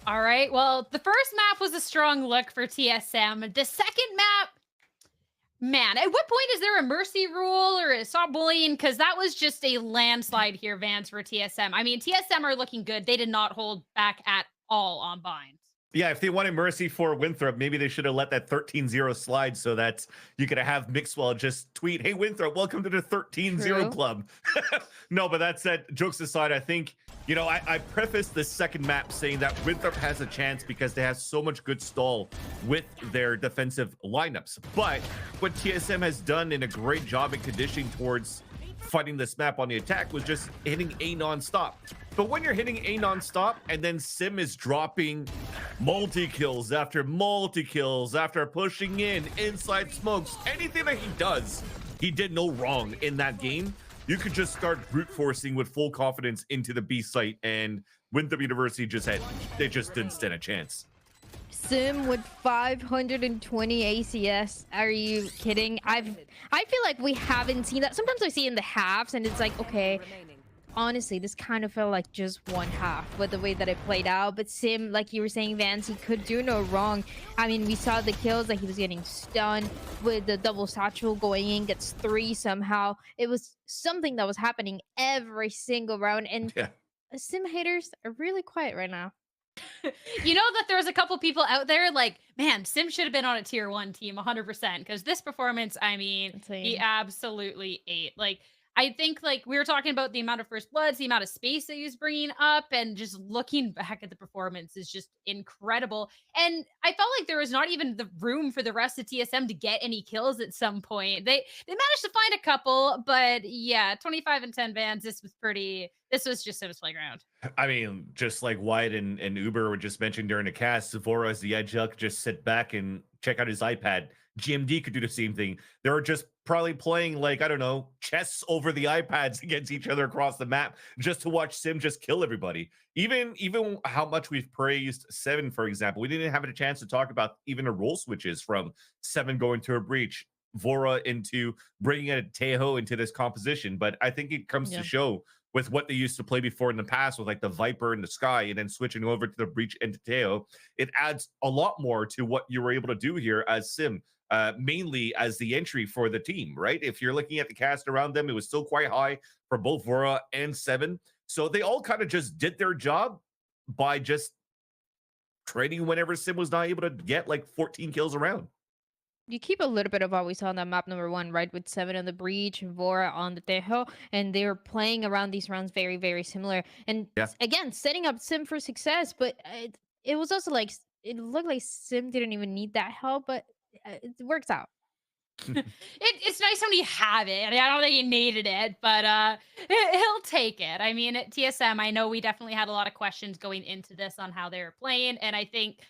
All right. Well, the first map was a strong look for TSM. The second map, man, at what point is there a mercy rule or a stop bullying? Because that was just a landslide here, Vance, for TSM. I mean, TSM are looking good. They did not hold back at all on binds. Yeah, if they wanted mercy for Winthrop, maybe they should have let that 13-0 slide so that you could have Mixwell just tweet, "Hey Winthrop, welcome to the 13-0 True. club." No, but that said, jokes aside, I think, I prefaced the second map saying that Winthrop has a chance because they have so much good stall with their defensive lineups. But what TSM has done in a great job in conditioning towards fighting this map on the attack was just hitting A non-stop. But when you're hitting A non-stop and then Sim is dropping multi-kills after multi-kills after pushing in, inside smokes, anything that he does, he did no wrong in that game. You could just start brute forcing with full confidence into the B site, and Winthrop University they just didn't stand a chance. Sim with 520 ACS. Are you kidding? I feel like we haven't seen that. Sometimes I see it in the halves and it's like, okay, honestly, this kind of felt like just one half with the way that it played out. But Sim, like you were saying, Vance, he could do no wrong. I mean, we saw the kills that he was getting stunned with the double satchel going in, gets 3 somehow. It was something that was happening every single round. And Yeah. Sim haters are really quiet right now. You know that there's a couple people out there like, man, Sim should have been on a tier 1 team 100% because this performance, I mean, he Insane. absolutely ate. Like, I think like we were talking about the amount of first bloods, the amount of space that he was bringing up, and just looking back at the performance is just incredible. And I felt like there was not even the room for the rest of TSM to get any kills at some point. They managed to find a couple, but yeah, 25 and 10 bans. This was just Sim's playground. I mean, just like Wyatt and Uber were just mentioned during the cast, Savora as the edge could just sit back and check out his iPad. GMD could do the same thing. They were just probably playing like, I don't know, chess over the iPads against each other across the map just to watch Sim just kill everybody. Even how much we've praised Seven, for example, we didn't have a chance to talk about even the role switches from Seven going to a breach, Vora into bringing a Tejo into this composition. But I think it comes to show with what they used to play before in the past with like the Viper in the sky and then switching over to the breach and Teo, it adds a lot more to what you were able to do here as Sim, mainly as the entry for the team, right? If you're looking at the cast around them, it was still quite high for both Vora and Seven. So they all kind of just did their job by just trading whenever Sim was not able to get like 14 kills around. You keep a little bit of what we saw on that map number 1, right? With Seven on the breach, Vora on the Tejo, and they were playing around these rounds very, very similar. And Yeah. again, setting up Sim for success. But it was also like it looked like Sim didn't even need that help, but it works out. It's nice when you have it. I don't think he needed it, but he'll take it. I mean, at TSM, I know we definitely had a lot of questions going into this on how they were playing, and I think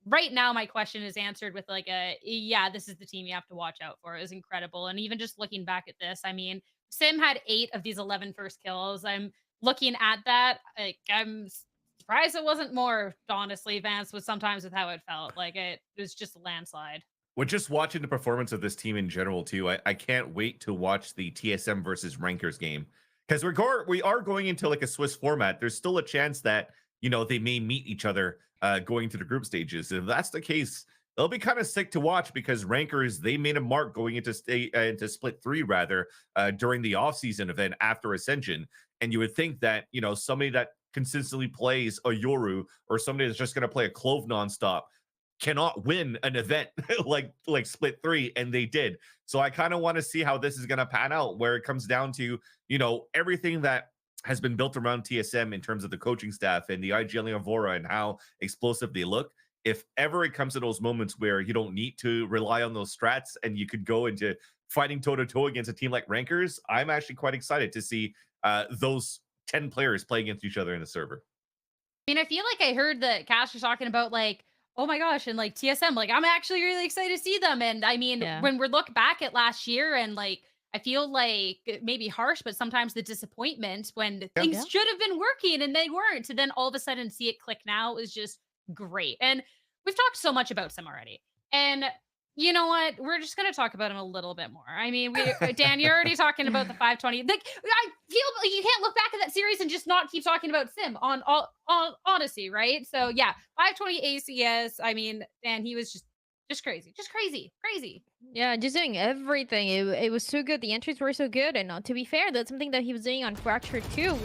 right now my question is answered with like a yeah, this is the team you have to watch out for. It was incredible, and even just looking back at this, I mean, Sim had 8 of these 11 first kills. I'm looking at that, like I'm surprised it wasn't more. Honestly, Vance was sometimes with how it felt like it was just a landslide. Well, just watching the performance of this team in general, too, I can't wait to watch the TSM versus Rankers game because we are going into like a Swiss format. There's still a chance that they may meet each other going to the group stages. If that's the case, it'll be kind of sick to watch because Rankers they made a mark going into into Split 3 rather during the offseason event after Ascension, and you would think that somebody that consistently plays a Yoru or somebody that's just going to play a Clove nonstop cannot win an event like Split 3, and they did. So I kind of want to see how this is going to pan out, where it comes down to everything that has been built around TSM in terms of the coaching staff and the IGL of Vora and how explosive they look. If ever it comes to those moments where you don't need to rely on those strats and you could go into fighting toe-to-toe against a team like Rankers, I'm actually quite excited to see those 10 players play against each other in the server. I mean, I feel like I heard that Cash was talking about like, oh my gosh, and like TSM, like I'm actually really excited to see them. And I mean, Yeah. when we look back at last year and like I feel like it may be harsh, but sometimes the disappointment when things Yeah. should have been working and they weren't, to then all of a sudden see it click now is just great. And we've talked so much about Sim already. And You know what? We're just gonna talk about him a little bit more. I mean, Dan, you're already talking about the 520. Like, I feel like you can't look back at that series and just not keep talking about Sim on all Odyssey, right? So yeah, 520 ACS. I mean, and he was just crazy, crazy. Yeah, just doing everything. It was so good. The entries were so good, and to be fair, that's something that he was doing on Fracture too.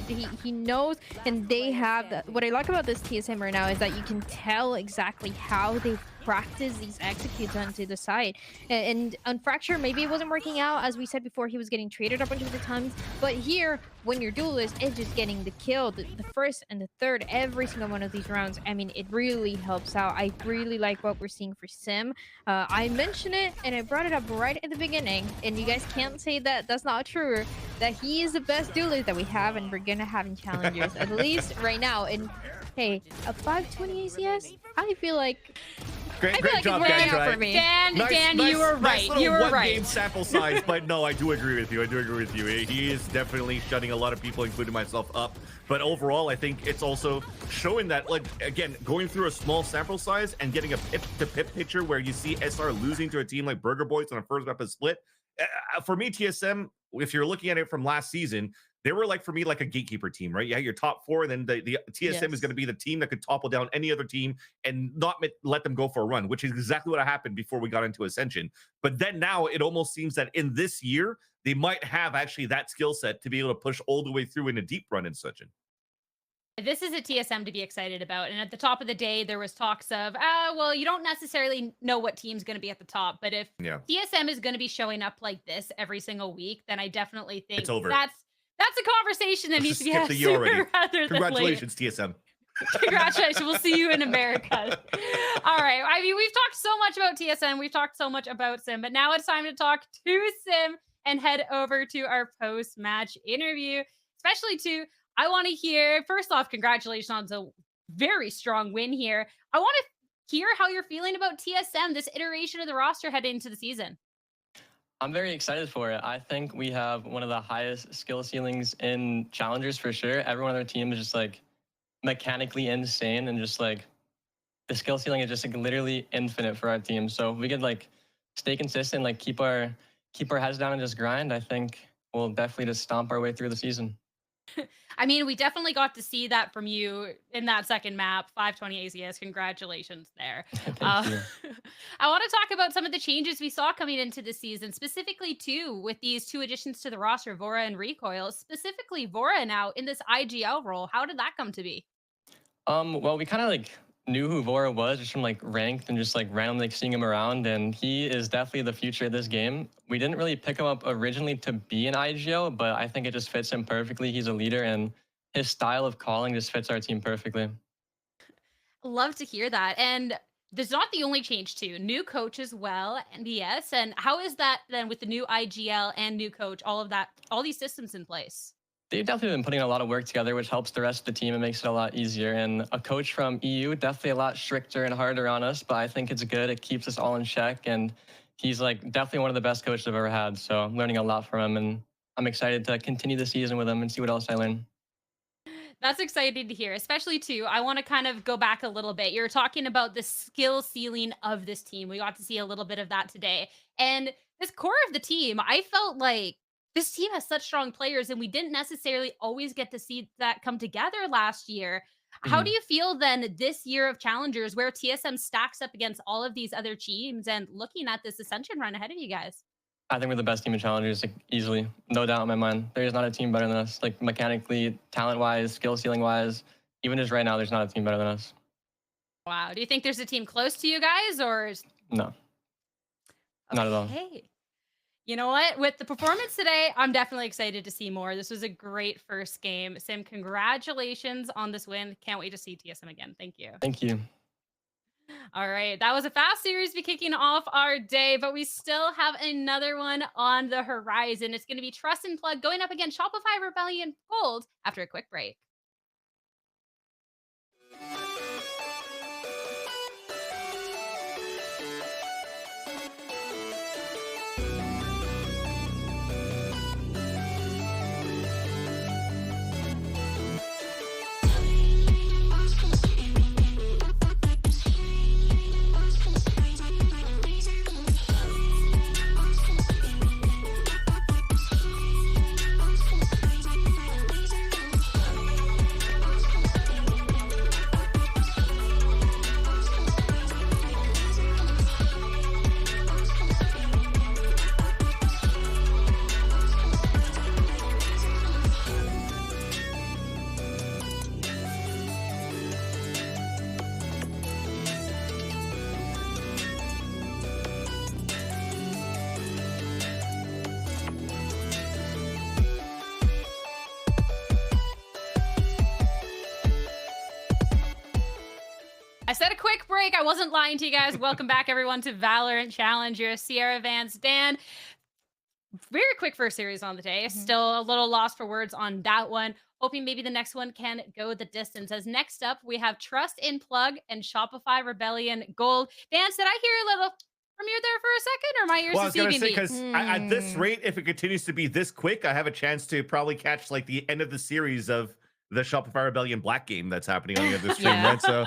He knows, and they have that. What I like about this TSM right now is that you can tell exactly how they practice these executes onto the side. And on Fracture, maybe it wasn't working out. As we said before, he was getting traded a bunch of the times. But here, when you're duelist, it's just getting the kill, the first and the third, every single one of these rounds. I mean, it really helps out. I really like what we're seeing for Sim. I mentioned it, and I brought it up right at the beginning, and you guys can't say that that's not true, that he is the best duelist that we have and we're gonna have in Challengers, at least right now. And hey, a 520 ACS, I feel like Great like job, it's working guys. out for me. Dan, you were right. You were right. Game sample size, but no, I do agree with you. He is definitely shutting a lot of people, including myself, up. But overall, I think it's also showing that, like, again, going through a small sample size and getting a pip-to-pip picture where you see SR losing to a team like Burger Boys on a first weapon split. For me, TSM, if you're looking at it from last season, they were like, for me, like a gatekeeper team, right? Yeah, your top four, and then the TSM is going to be the team that could topple down any other team and not let them go for a run, which is exactly what happened before we got into Ascension. But then now it almost seems that in this year, they might have actually that skill set to be able to push all the way through in a deep run in Ascension. This is a TSM to be excited about. And at the top of the day, there was talks of, well, you don't necessarily know what team's going to be at the top. But if TSM is going to be showing up like this every single week, then I definitely think it's over. That's a conversation that needs to be had sooner rather than Congratulations, later. TSM. Congratulations. We'll see you in America. All right. I mean, we've talked so much about TSM. We've talked so much about Sim, but now it's time to talk to Sim and head over to our post-match interview, especially I want to hear, first off, congratulations on the very strong win here. I want to hear how you're feeling about TSM, this iteration of the roster heading into the season. I'm very excited for it. I think we have one of the highest skill ceilings in Challengers for sure. Everyone on our team is just like mechanically insane, and just like the skill ceiling is just like literally infinite for our team. So if we could like stay consistent, like keep our heads down and just grind, I think we'll definitely just stomp our way through the season. I mean, we definitely got to see that from you in that second map, 520 ACS. Congratulations there. Thank you. I want to talk about some of the changes we saw coming into the season, specifically too with these two additions to the roster, Vora and Recoil. Specifically, Vora now in this IGL role. How did that come to be? Well, we kind of like knew who Vora was just from like ranked and just like randomly seeing him around, and he is definitely the future of this game. We didn't really pick him up originally to be an IGL, but I think it just fits him perfectly. He's a leader, and his style of calling just fits our team perfectly. Love to hear that. And there's not the only change too. New coach as well, NBS. And how is that then with the new IGL and new coach, all these systems in place? They've definitely been putting a lot of work together, which helps the rest of the team and makes it a lot easier. And a coach from EU, definitely a lot stricter and harder on us, but I think it's good. It keeps us all in check, and he's like definitely one of the best coaches I've ever had. So I'm learning a lot from him, and I'm excited to continue the season with him and see what else I learn. That's exciting to hear, especially too. I want to kind of go back a little bit. You're talking about the skill ceiling of this team. We got to see a little bit of that today. And this core of the team, I felt like this team has such strong players, and we didn't necessarily always get to see that come together last year. How do you feel then this year of Challengers, where TSM stacks up against all of these other teams and looking at this Ascension run ahead of you guys? I think we're the best team in Challengers, like easily, no doubt in my mind. There's not a team better than us, like mechanically, talent-wise, skill ceiling-wise. Even just right now, there's not a team better than us. Wow. Do you think there's a team close to you guys, or? No, not at all. Hey. You know what? With the performance today, I'm definitely excited to see more. This was a great first game. Sim, congratulations on this win. Can't wait to see TSM again. Thank you. Thank you. All right. That was a fast series be kicking off our day, but we still have another one on the horizon. It's going to be Trust and Plug going up against Shopify Rebellion Gold after a quick break. I said a quick break. I wasn't lying to you guys. Welcome back, everyone, to Valorant Challengers. Sierra, Vance, Dan. Very quick first series on the day. Still a little lost for words on that one. Hoping maybe the next one can go the distance. As next up, we have Trust in Plug and Shopify Rebellion Gold. Vance, did I hear a little premiere there for a second, or am I ears Well, I was gonna say, deceiving me? because at this rate, if it continues to be this quick, I have a chance to probably catch like the end of the series of the Shopify Rebellion Black game that's happening on the other stream, Yeah. right? So,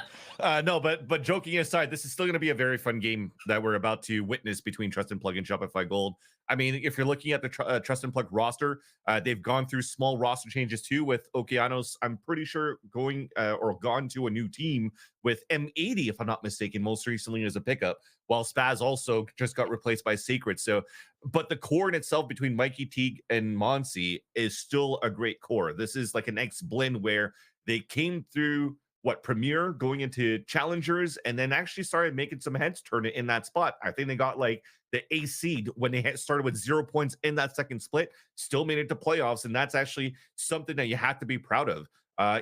no, but joking aside, this is still going to be a very fun game that we're about to witness between Trust and Plug and Shopify Gold. I mean, if you're looking at the Trust and Plug roster, they've gone through small roster changes too, with Okeanos, I'm pretty sure, going or gone to a new team with M80, if I'm not mistaken, most recently as a pickup, while Spaz also just got replaced by Sacred. So, but the core in itself between Mikey Teague and Monsi is still a great core. This is like an X blend where they came through Premier going into Challengers and then actually started making some heads turn in that spot. I think they got like the A seed when they started with 0 points in that second split, still made it to playoffs. And that's actually something that you have to be proud of.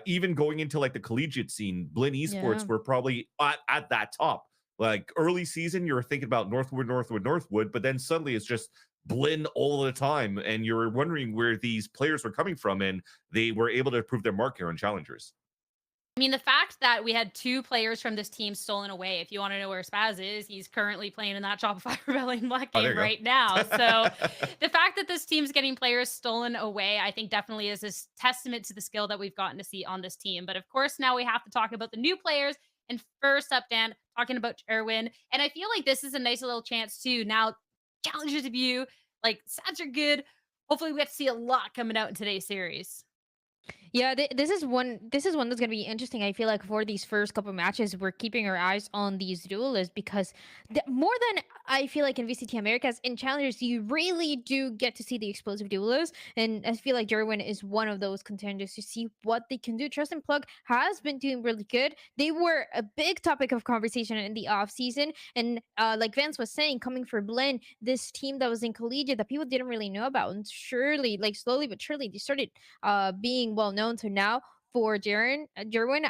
Even going into like the collegiate scene, Blinn Esports were probably at that top. Like early season, you're thinking about Northwood, but then suddenly it's just Blinn all the time, and you're wondering where these players were coming from, and they were able to prove their mark here on Challengers. I mean, the fact that we had 2 players from this team stolen away, if you want to know where Spaz is, he's currently playing in that Shopify Rebellion Black Oh, there game you go. right now. So the fact that this team's getting players stolen away, I think definitely is a testament to the skill that we've gotten to see on this team. But of course, now we have to talk about the new players. And first up, Dan, talking about Erwin. And I feel like this is a nice little chance to now Challengers debut. Like, stats are good. Hopefully we get to see a lot coming out in today's series. Yeah, this is one. This is one that's gonna be interesting. I feel like for these first couple matches, we're keeping our eyes on these duelists because more than I feel like in VCT Americas, in Challengers, you really do get to see the explosive duelists, and I feel like Derwin is one of those contenders to see what they can do. Trust and Plug has been doing really good. They were a big topic of conversation in the off season, and like Vance was saying, coming for Blinn, this team that was in collegiate that people didn't really know about, and surely, like slowly but surely, they started being well known. So now for Derwin,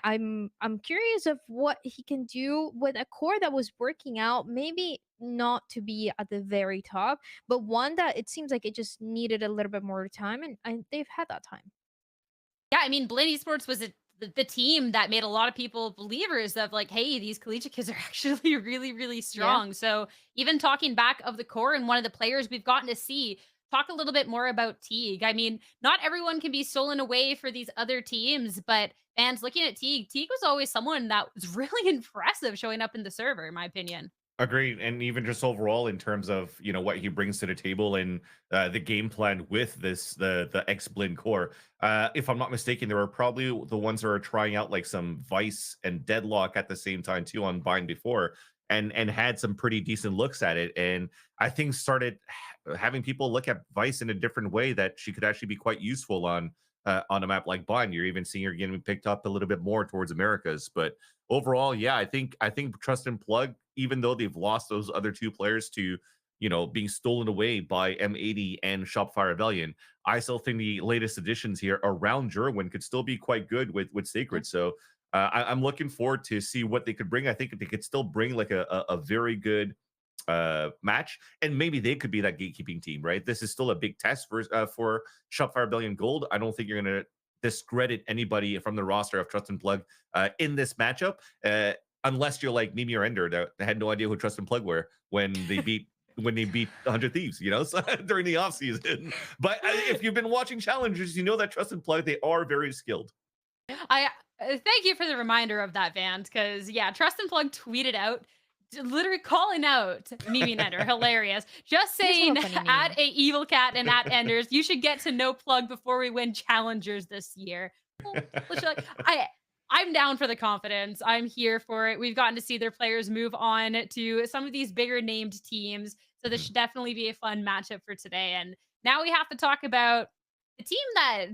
I'm curious of what he can do with a core that was working out, maybe not to be at the very top, but one that it seems like it just needed a little bit more time, and they've had that time. Yeah, I mean, Blinn Esports was the team that made a lot of people believers of like, hey, these collegiate kids are actually really, really strong. So even talking back of the core and one of the players we've gotten to see, talk a little bit more about Teague. I mean, not everyone can be stolen away for these other teams, but fans looking at Teague was always someone that was really impressive showing up in the server, in my opinion. Agreed, and even just overall in terms of what he brings to the table and the game plan with the X Blinn core. If I'm not mistaken, there are probably the ones that are trying out like some Vice and Deadlock at the same time too on Bind before, and had some pretty decent looks at it, and I think started having people look at Vice in a different way that she could actually be quite useful on a map like Bind. You're even seeing her getting picked up a little bit more towards Americas, but overall, yeah, I think Trust and Plug, even though they've lost those other 2 players to, being stolen away by M80 and Shopify Rebellion, I still think the latest additions here around Jerwin could still be quite good with Sacred. So I'm looking forward to see what they could bring. I think they could still bring like a very good match, and maybe they could be that gatekeeping team, right? This is still a big test for Shopify Rebellion Gold. I don't think you're going to discredit anybody from the roster of Trust and Plug in this matchup, unless you're like Mimi or Ender that had no idea who Trust and Plug were when they beat 100 Thieves, so, during the off season. But if you've been watching Challengers, you know that Trust and Plug, they are very skilled. I thank you for the reminder of that, Van, because yeah, Trust and Plug tweeted out, literally calling out Mimi and Ender, hilarious, just saying at a evil cat and at Enders, you should get to know Plug before we win Challengers this year. Well, like, I'm down for the confidence. I'm here for it. We've gotten to see their players move on to some of these bigger named teams, so this should definitely be a fun matchup for today. And now we have to talk about the team that,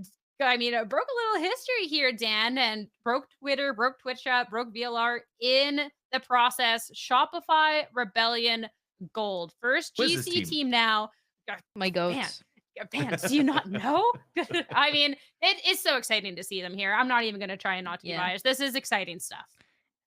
I mean, it broke a little history here, Dan, and broke Twitter, broke Twitch chat, broke VLR in the process. Shopify Rebellion Gold. First GC team now. My goats. Man, do you not know? I mean, it is so exciting to see them here. I'm not even going to try and not to be biased. This is exciting stuff.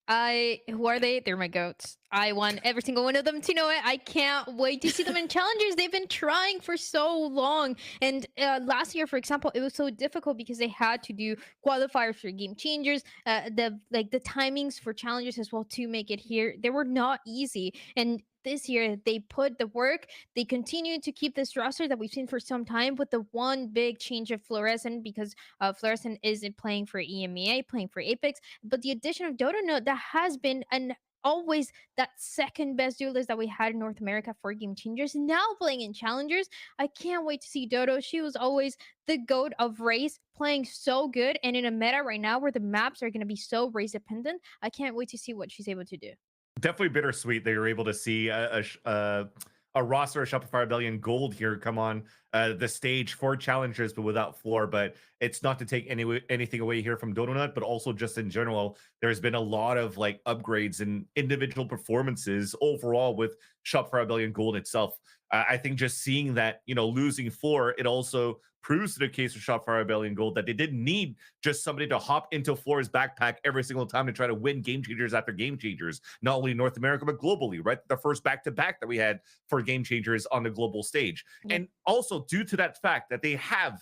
Who are they? They're my goats. I want every single one of them to know it. I can't wait to see them in challengers. They've been trying for so long. And last year, for example, it was so difficult because they had to do qualifiers for game changers. The timings for challengers as well to make it here, they were not easy. And this year they put the work. They continue to keep this roster that we've seen for some time, with the one big change of Fluorescent, because Fluorescent isn't playing for EMEA, playing for Apex. But the addition of Dodo, that has been an always that second best duelist that we had in North America for game changers, now playing in challengers. I can't wait to see Dodo. She was always the goat of race, playing so good, and in a meta right now where the maps are going to be so race dependent, I can't wait to see what she's able to do. Definitely bittersweet that you're able to see a roster of Shopify Rebellion Gold here come on the stage for challengers, but without floor. But it's not to take anything away here from Donut, but also just in general, there's been a lot of like upgrades and individual performances overall with Shopify Rebellion Gold itself. I think just seeing that, losing floor, it also proves to the case of Shopify Rebellion Gold that they didn't need just somebody to hop into Floor's backpack every single time to try to win game changers after game changers, not only in North America, but globally, right? The first back-to-back that we had for game changers on the global stage. Yeah. And also due to that fact that they have,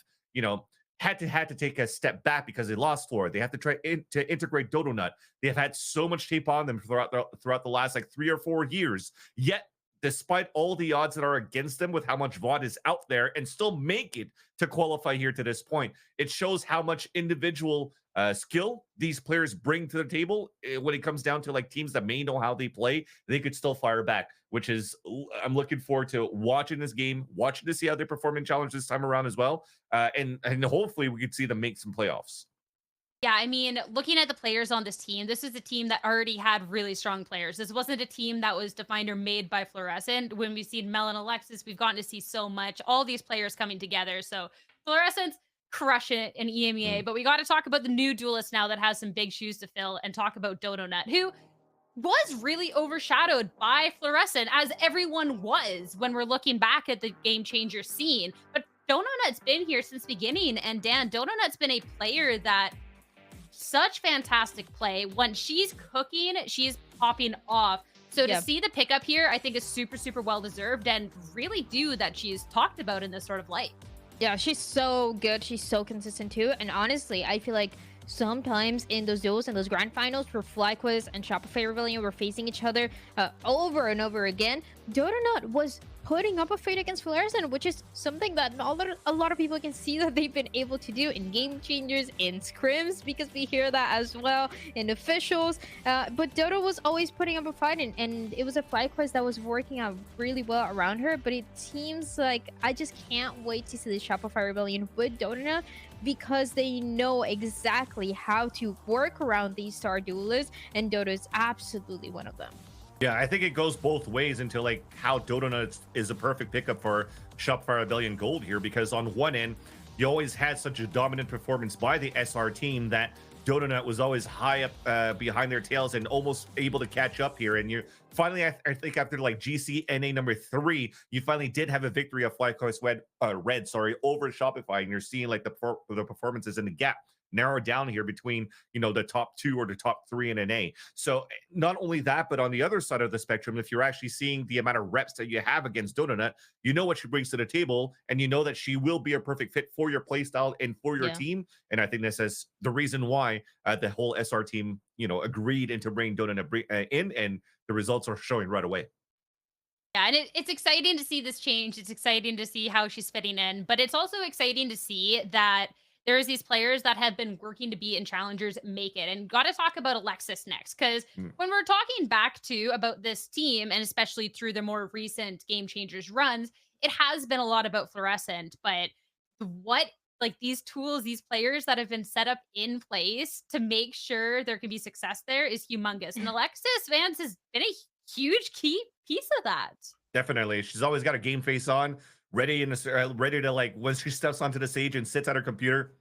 had to take a step back because they lost Floor. They have to try to integrate Dodo Nut. They have had so much tape on them throughout the last like 3 or 4 years. Yet despite all the odds that are against them with how much VOD is out there, and still make it to qualify here to this point. It shows how much individual skill these players bring to the table when it comes down to like teams that may know how they play. They could still fire back, which is, I'm looking forward to watching this game, watching to see how they perform in challenge this time around as well. And hopefully we could see them make some playoffs. Yeah, I mean, looking at the players on this team, this is a team that already had really strong players. This wasn't a team that was defined or made by Fluorescent. When we've seen Mel and Alexis, we've gotten to see so much, all these players coming together. So Fluorescent's crushing it in EMEA, but we got to talk about the new duelist now that has some big shoes to fill, and talk about Dodo Nut, who was really overshadowed by Fluorescent, as everyone was when we're looking back at the game changer scene. But Dodo Nut's been here since the beginning, and Dan, Dodo Nut's been a player that such fantastic play. When she's cooking, she's popping off. So to see the pickup here, I think is super, super well deserved, and really do that she's talked about in this sort of light. Yeah, she's so good. She's so consistent too. And honestly, I feel like sometimes in those duels and those grand finals where FlyQuest and Shopify Rebellion were facing each other over and over again, Donut was putting up a fight against Fluorescent, which is something that a lot of people can see that they've been able to do in game changers, in scrims, because we hear that as well in officials. But Dodo was always putting up a fight, and it was a FlyQuest that was working out really well around her. But it seems like I just can't wait to see the Shopify Rebellion with Dodo, because they know exactly how to work around these star duelists, and Dodo is absolutely one of them. Yeah, I think it goes both ways into like how Donut is a perfect pickup for Shopify Rebellion Gold here, because on one end, you always had such a dominant performance by the SR team that Donut was always high up behind their tails and almost able to catch up here. And you finally, I think after like GC NA number 3, you finally did have a victory of FlyQuest Red, over Shopify, and you're seeing like the performances in the gap narrow down here between the top 2 or the top 3 in NA. So not only that, but on the other side of the spectrum, if you're actually seeing the amount of reps that you have against Donut, you know what she brings to the table, and you know that she will be a perfect fit for your playstyle and for your team. And I think this is the reason why the whole SR team agreed into bringing Donut in, and the results are showing right away. Yeah, and it's exciting to see this change. It's exciting to see how she's fitting in, but it's also exciting to see that there's these players that have been working to be in challengers make it. And got to talk about Alexis next, because when we're talking back to about this team, and especially through the more recent game changers runs, it has been a lot about Fluorescent. But what, like, these tools, these players that have been set up in place to make sure there can be success there is humongous. And Alexis Vance has been a huge key piece of that. Definitely. She's always got a game face on, ready to, like, when she steps onto the stage and sits at her computer,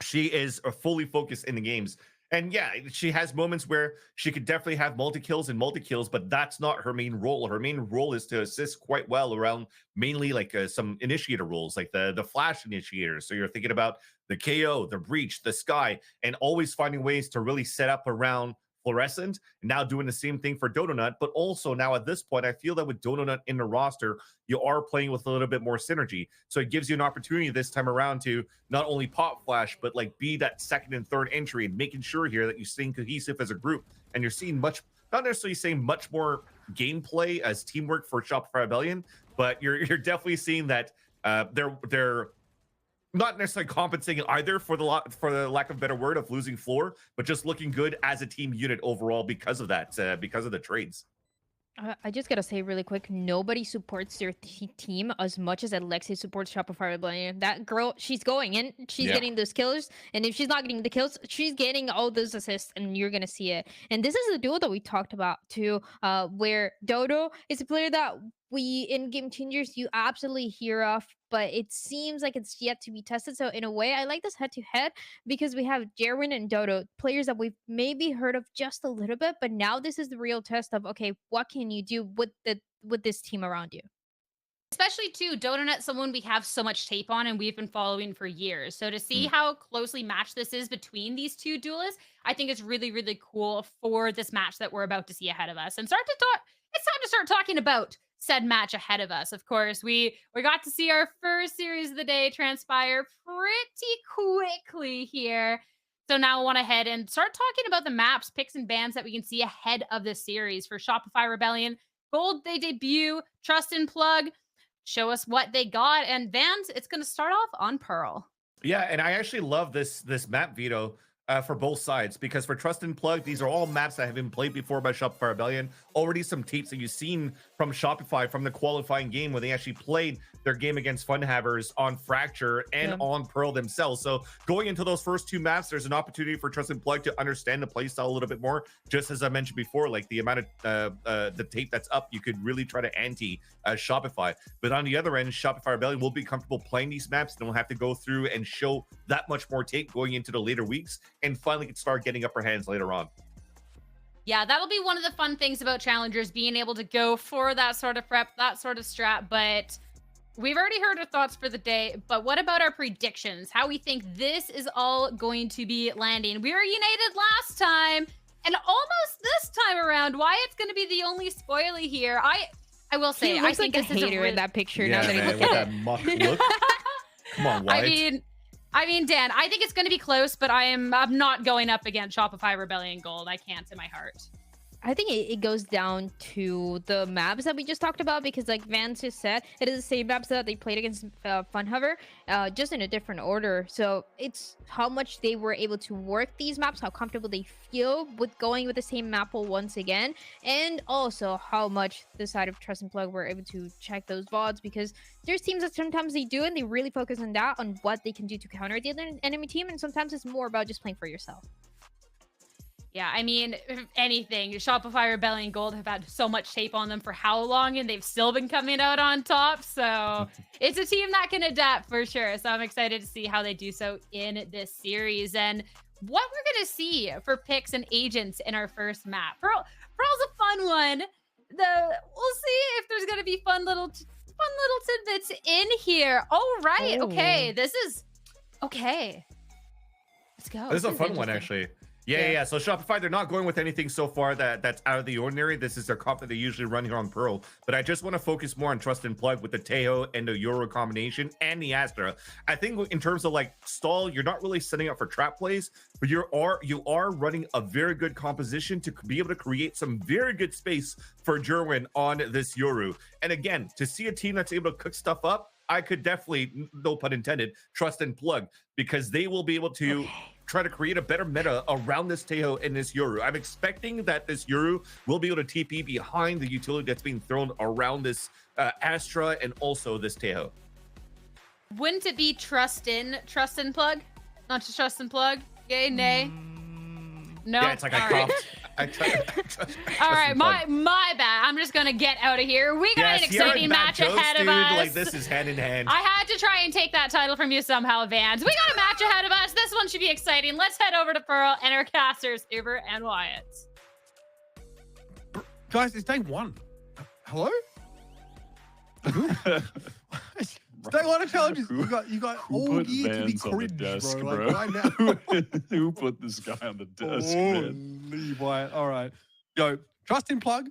she is fully focused in the games. And yeah, she has moments where she could definitely have multi-kills, but that's not her main role. Her main role is to assist quite well around mainly like some initiator roles, like the flash initiators. So you're thinking about the KO, the breach, the sky, and always finding ways to really set up around Fluorescent, now doing the same thing for Donut. But also now at this point, I feel that with Donut in the roster, you are playing with a little bit more synergy. So it gives you an opportunity this time around to not only pop flash, but like be that second and third entry and making sure here that you're staying cohesive as a group. And you're seeing much, not necessarily saying much more gameplay as teamwork for Shopify Rebellion, but you're definitely seeing that they're not necessarily compensating either for the lack of a better word of losing floor, but just looking good as a team unit overall because of that, because of the trades. I just gotta say really quick, nobody supports their team as much as Alexi supports Shopify Rebellion. That girl, she's going in, she's getting those kills, and if she's not getting the kills, she's getting all those assists, and you're gonna see it. And this is the duo that we talked about too, where Dodo is a player that we in Game Changers you absolutely hear of, but it seems like it's yet to be tested. So in a way, I like this head-to-head because we have Jerwin and Dodo, players that we've maybe heard of just a little bit, but now this is the real test of, okay, what can you do with this team around you? Especially too, Donut, someone we have so much tape on and we've been following for years. So to see how closely matched this is between these two duelists, I think it's really, really cool for this match that we're about to see ahead of us. And it's time to start talking about said match ahead of us. Of course, we got to see our first series of the day transpire pretty quickly here. So now I want to head and start talking about the maps, picks, and bans that we can see ahead of this series for Shopify Rebellion. Gold, they debut. Trust and Plug, show us what they got. And Vans, it's going to start off on Pearl. Yeah, and I actually love this map, Vito, for both sides, because for Trust and Plug, these are all maps that have been played before by Shopify Rebellion. Already some tapes that you've seen from Shopify from the qualifying game where they actually played their game against Funhavers on Fracture and on Pearl themselves. So going into those first two maps, there's an opportunity for Trust and Plug to understand the playstyle a little bit more. Just as I mentioned before, like the amount of the tape that's up, you could really try to anti Shopify. But on the other end, Shopify Rebellion will be comfortable playing these maps. They don't have to go through and show that much more tape going into the later weeks, and finally can start getting upper hands later on. Yeah, that'll be one of the fun things about Challengers, being able to go for that sort of prep, that sort of strat. But we've already heard our thoughts for the day. But what about our predictions? How we think this is all going to be landing? We were united last time, and almost this time around, Wyatt's going to be the only spoilie here. I will say, I think like this is a hater in that picture. Yeah, now that man, I look with at that it. muck look. Come on, Wyatt. I mean, Dan, I think it's going to be close, but I'm not going up against Shopify Rebellion Gold. I can't in my heart. I think it goes down to the maps that we just talked about, because like Vance just said, it is the same maps that they played against Funhover, just in a different order. So it's how much they were able to work these maps, how comfortable they feel with going with the same map pool once again, and also how much the side of Trust and Plug were able to check those VODs, because there's teams that sometimes they do and they really focus on that, on what they can do to counter the other enemy team, and sometimes it's more about just playing for yourself. Yeah, I mean, if anything, Shopify Rebellion Gold have had so much tape on them for how long, and they've still been coming out on top. So it's a team that can adapt for sure. So I'm excited to see how they do so in this series and what we're going to see for picks and agents in our first map. Pearl's a fun one. We'll see if there's going to be fun little tidbits in here. All right. Oh. Okay. This is okay. Let's go. This is a fun one, actually. Yeah. So Shopify, they're not going with anything so far that's out of the ordinary. This is their comp that they usually run here on Pearl. But I just want to focus more on Trust and Plug with the Tejo and the Euro combination and the Astra. I think in terms of like stall, you're not really setting up for trap plays, but you are running a very good composition to be able to create some very good space for Jerwin on this Yoru. And again, to see a team that's able to cook stuff up, I could definitely, no pun intended, Trust and Plug, because they will be able to try to create a better meta around this Tejo and this Yoru. I'm expecting that this Yoru will be able to TP behind the utility that's being thrown around this Astra and also this Tejo. Wouldn't it be Trust and Plug? Not just Trust and Plug? Yay, nay? No. Yeah, it's like I coughed. All right, my bad. I'm just gonna get out of here. We got an exciting match ahead of us. Like this is hand in hand. I had to try and take that title from you somehow, Vans. We got a match ahead of us. This one should be exciting. Let's head over to Pearl and our casters, Uber and Wyatt. Guys, it's day one. Hello? Stay on challenges. You got Who all put year to be Vans on the cringe, desk, bro. bro? Like, why now? Who put this guy on the desk, man? Holy boy. All right. Yo, Trust in Plug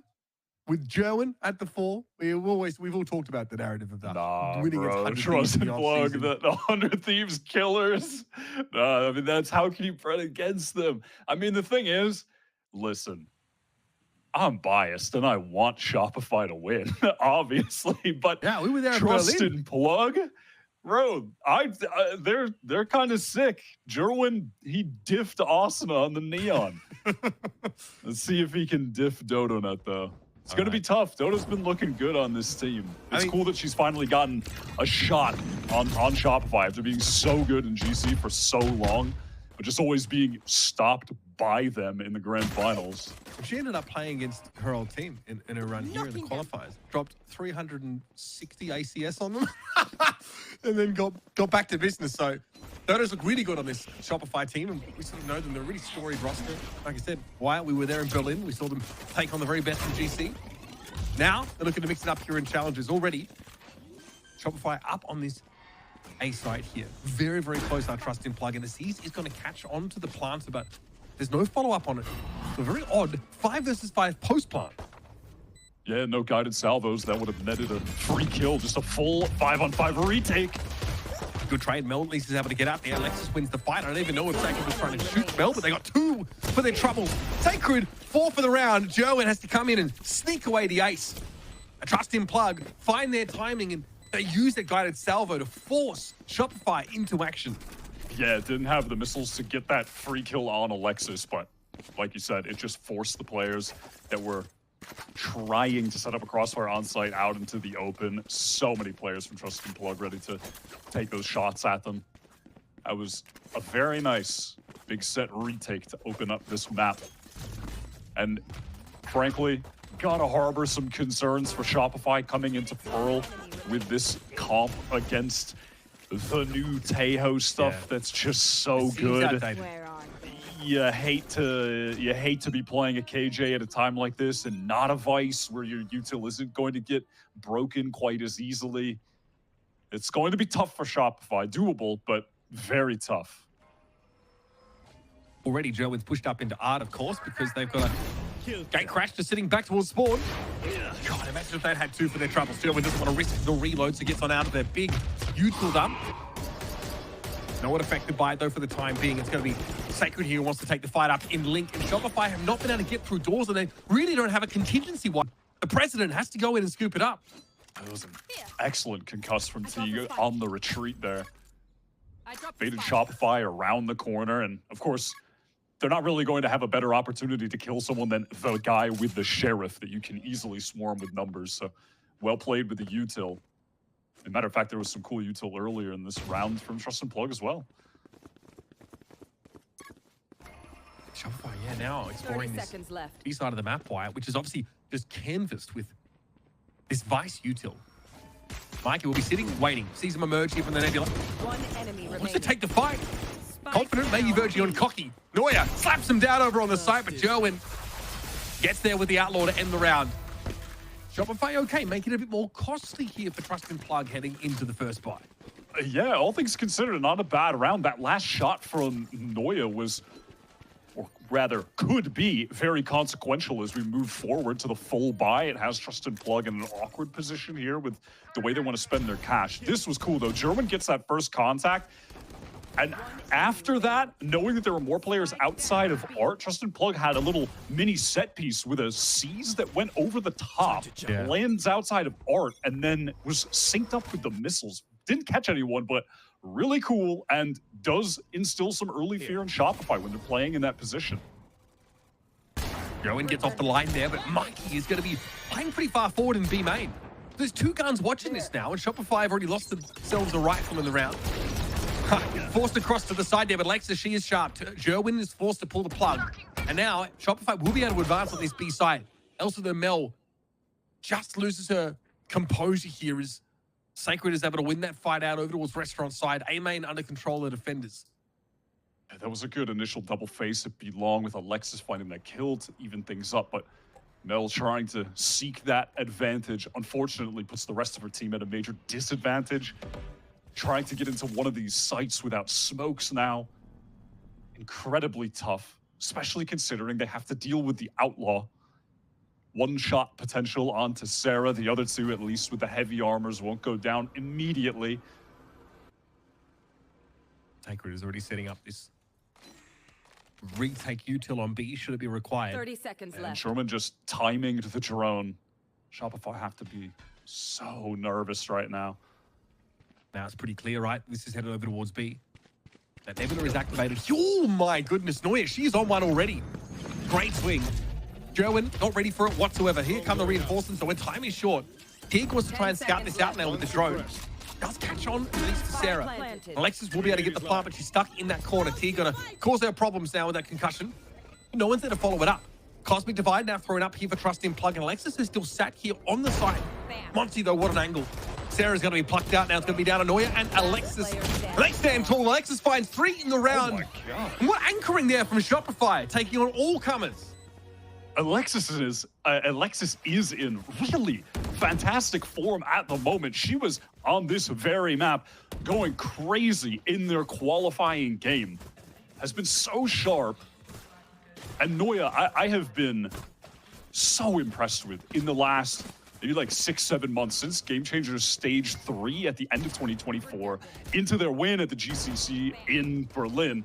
with Jerwin at the 4. We've all talked about the narrative of that. Nah, Winning bro. against 100 Trust Thieves in and the Plug, offseason. the 100 Thieves killers. Nah, I mean, that's how can you bet against them? I mean, the thing is, listen, I'm biased and I want Shopify to win, obviously, but Yeah, we were there in Trust Berlin. and Plug, bro, they're kind of sick. Jerwin, he diffed Asuna on the Neon. Let's see if he can diff Dodonut, though. It's going to be tough. Dodo's been looking good on this team. It's cool that she's finally gotten a shot on Shopify after being so good in GC for so long, but just always being stopped by them in the grand finals. She ended up playing against her old team in her run here in the qualifiers. Dropped 360 ACS on them and then got back to business. So Dodos look really good on this Shopify team, and we sort of know them. They're a really storied roster. Like I said, Wyatt, we were there in Berlin. We saw them take on the very best in GC. Now they're looking to mix it up here in Challengers already. Shopify up on this A site here. Very, very close, our Trust in Plug. And the Seas is going to catch on to the planter, but there's no follow-up on it. So very odd 5 versus 5 post-plant. Yeah, no guided salvos. That would have netted a free kill. Just a full 5-on-5 retake. Good trade. Mel at least is able to get out there. Alexis wins the fight. I don't even know if Sacred was trying to shoot Mel, but they got 2 for their trouble. Sacred, 4 for the round. Jerwin has to come in and sneak away the ace. A Trust in Plug, find their timing, and they use their guided salvo to force Shopify into action. Yeah, it didn't have the missiles to get that free kill on Alexis, but like you said, it just forced the players that were trying to set up a crossfire on site out into the open. So many players from Trust and Plug ready to take those shots at them. That was a very nice big set retake to open up this map. And frankly, gotta harbor some concerns for Shopify coming into Pearl with this comp against the new Tejo stuff that's just so good. You hate to be playing a KJ at a time like this and not a Vice where your util isn't going to get broken quite as easily. It's going to be tough for Shopify. Doable, but very tough. Already Jerwin's pushed up into Art, of course, because they've got a gate crash just sitting back towards spawn. God, imagine if they'd had 2 for their trouble. Jerwin doesn't want to risk the reload, so gets on out of their big util dump. No one affected by it, though, for the time being. It's going to be Sacred here who wants to take the fight up in Link. And Shopify have not been able to get through doors, and they really don't have a contingency one. The president has to go in and scoop it up. That was an excellent concuss from T on the retreat there. Baited Shopify around the corner, and of course, they're not really going to have a better opportunity to kill someone than the guy with the sheriff that you can easily swarm with numbers. So well played with the util. As a matter of fact, there was some cool util earlier in this round from Trust and Plug as well. Shopify, yeah, now exploring this B side of the map, Wyatt, which is obviously just canvassed with this Vice util. Mikey will be sitting, waiting, sees him emerge here from the nebula. Wants to take the fight. Confident, maybe verging on cocky. Neuer slaps him down over on the side, but Jerwin gets there with the Outlaw to end the round. Shopify okay, making it a bit more costly here for Trust and Plug heading into the first buy. Yeah, all things considered, not a bad round. That last shot from Neuer was, or rather could be, very consequential as we move forward to the full buy. It has Trust and Plug in an awkward position here with the way they want to spend their cash. This was cool, though. Jerwin gets that first contact. And after that, knowing that there were more players outside of Art, Trust and Plug had a little mini set piece with a Seize that went over the top, lands outside of Art, and then was synced up with the missiles. Didn't catch anyone, but really cool, and does instill some early fear in Shopify when they're playing in that position. Jerwin gets off the line there, but Mikey is going to be playing pretty far forward in B main. There's 2 guns watching this now, and Shopify have already lost themselves a rifle in the round. Forced across to the side there, but Alexa, she is sharp. Jerwin is forced to pull the plug. And now Shopify will be able to advance on this B side. Elsa the Mel just loses her composure here as Sacred is able to win that fight out over towards restaurant side. A main under control of the defenders. Yeah, that was a good initial double face. It belonged with Alexis finding that kill to even things up, but Mel trying to seek that advantage, unfortunately puts the rest of her team at a major disadvantage. Trying to get into one of these sites without smokes now. Incredibly tough, especially considering they have to deal with the Outlaw. One shot potential onto Sarah. The other two, at least with the heavy armors, won't go down immediately. Taker is already setting up this retake util on B. Should it be required? 30 seconds And left. Sherman just timing to the drone. Shopify have to be so nervous right now. Now it's pretty clear, right? This is headed over towards B. That Nebula is activated. Oh my goodness, Noya, she's on one already. Great swing. Jerwin not ready for it whatsoever. Here come the reinforcements, so when time is short, Teague wants to try and scout this out now with the drone. Does catch on, at least to Sarah. Alexis will be able to get the plant, but she's stuck in that corner. Teague gonna cause her problems now with that concussion. No one's there to follow it up. Cosmic Divide now thrown up here for Trust in Plug, and Alexis is still sat here on the side. Monty, though, what an angle. Sarah's going to be plucked out now. It's going to be down to Noya and Alexis. They stand tall. Alexis finds 3 in the round. Oh my God. And what anchoring there from Shopify, taking on all comers. Alexis is in really fantastic form at the moment. She was on this very map going crazy in their qualifying game. Has been so sharp. And Noya, I have been so impressed with in the last maybe like 6-7 months since Game Changers Stage 3 at the end of 2024 into their win at the GCC in Berlin.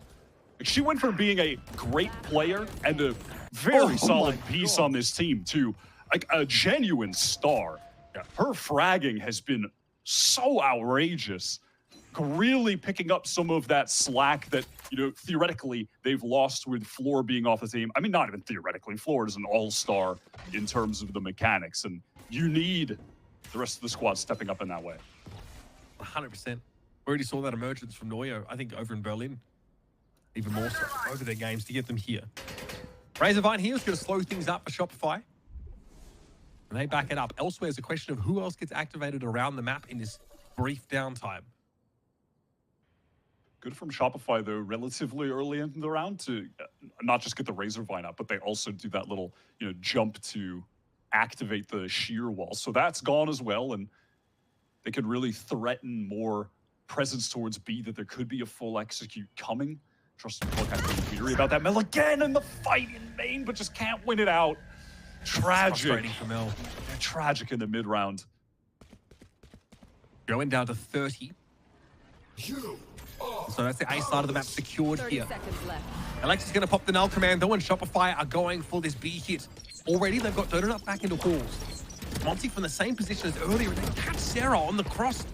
Like, she went from being a great player and a very solid piece on this team to like a genuine star. Yeah, her fragging has been so outrageous, really picking up some of that slack that, you know, theoretically they've lost with Floor being off the team. I mean, not even theoretically. Floor is an all-star in terms of the mechanics, and you need the rest of the squad stepping up in that way. 100%. We already saw that emergence from Noya, I think, over in Berlin. Even more so over their games to get them here. Razorvine here is going to slow things up for Shopify. And they back it up. Elsewhere is a question of who else gets activated around the map in this brief downtime. Good from Shopify, though, relatively early in the round to not just get the Razorvine up, but they also do that little, you know, jump to activate the shear wall. So that's gone as well, and they could really threaten more presence towards B, that there could be a full execute coming. Trust and Plug has been weary about that. Mel again in the fight in main, but just can't win it out. Tragic. Frustrating for Mel. They're tragic in the mid-round. Going down to 30. So that's the A side of the map secured 30 here. seconds left. Alexis is going to pop the null command, though, and Shopify are going for this B hit. Already, they've got Donut back into halls. Monty from the same position as earlier. They catch Sarah on the cross.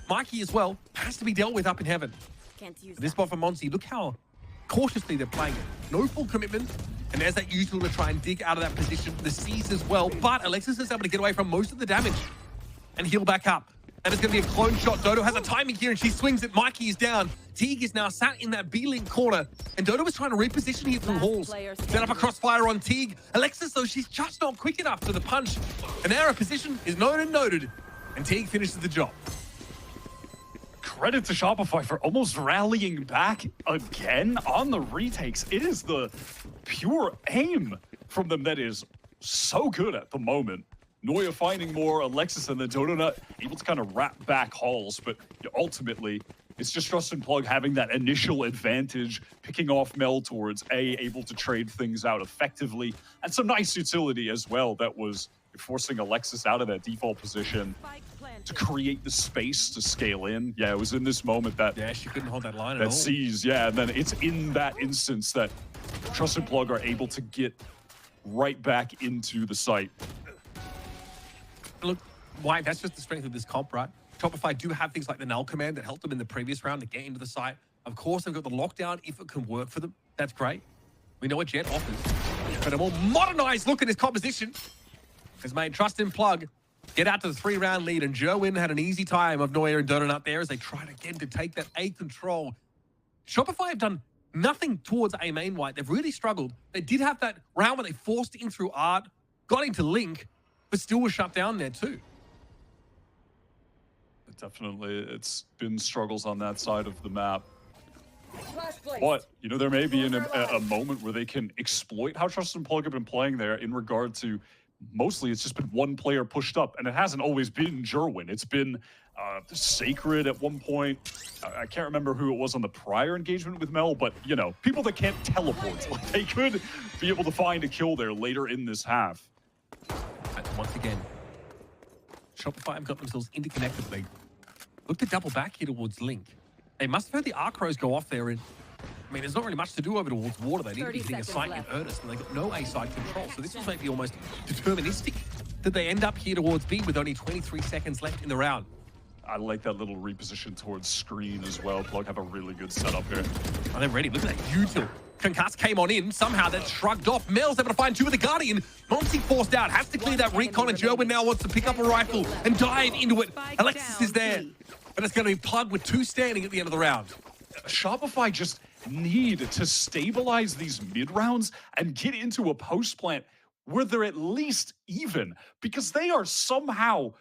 Mikey as well has to be dealt with up in heaven. Can't use This spot for Monty, look how cautiously they're playing it. No full commitment. And there's that usual to try and dig out of that position. The C's as well. But Alexis is able to get away from most of the damage and heal back up. And it's going to be a clone shot. Dodo has a timing here and she swings it. Mikey is down. Teague is now sat in that B-link corner. And Dodo was trying to reposition here through halls. Set up a crossfire on Teague. Alexis, though, she's just not quick enough for the punch. And now her position is known and noted. And Teague finishes the job. Credit to Shopify for almost rallying back again on the retakes. It is the pure aim from them that is so good at the moment. Noya finding more, Alexis and then Donut able to kind of wrap back halls, but ultimately it's just Trust and Plug having that initial advantage, picking off Mel towards A, able to trade things out effectively, and some nice utility as well that was forcing Alexis out of that default position to create the space to scale in. Yeah, it was in this moment that she couldn't hold that line at all. that sees, and then it's in that instance that Trust and Plug are able to get right back into the site. Look, White, that's just the strength of this comp, right? Shopify do have things like the null command that helped them in the previous round to get into the site. Of course, they've got the lockdown if it can work for them. That's great. We know what Jet offers. But a more modernized look at his composition has made Trust and Plug get out to the 3-round lead, and Jerwin had an easy time of Noya and Donut up there as they tried again to take that A control. Shopify have done nothing towards A main White. They've really struggled. They did have that round where they forced in through Art, got into Link, but still was shut down there too. Definitely, it's been struggles on that side of the map. But, you know, there may be a moment where they can exploit how Trust and Plug have been playing there in regard to mostly it's just been one player pushed up, and it hasn't always been Jerwin. It's been Sacred at one point. I can't remember who it was on the prior engagement with Mel, but, you know, people that can't teleport. Like, they could be able to find a kill there later in this half. And once again, Shopify have got themselves interconnected. They look to double back here towards Link. They must have heard the arc rows go off there, and I mean, there's not really much to do over towards water. They need to be hitting a site in earnest, and they got no A-side control. So this was maybe almost deterministic that they end up here towards B with only 23 seconds left in the round. I like that little reposition towards screen as well. Plug have a really good setup here. Oh, they're ready. Look at that util. Concuss came on in. Somehow that's shrugged off. Mel's able to find two with the Guardian. Monty forced out. Has to clear that recon, and Jerwin now wants to pick up a rifle and dive into it. Alexis is there, but it's going to be Plug with two standing at the end of the round. Shopify just need to stabilize these mid rounds and get into a post plant where they're at least even, because they are somehow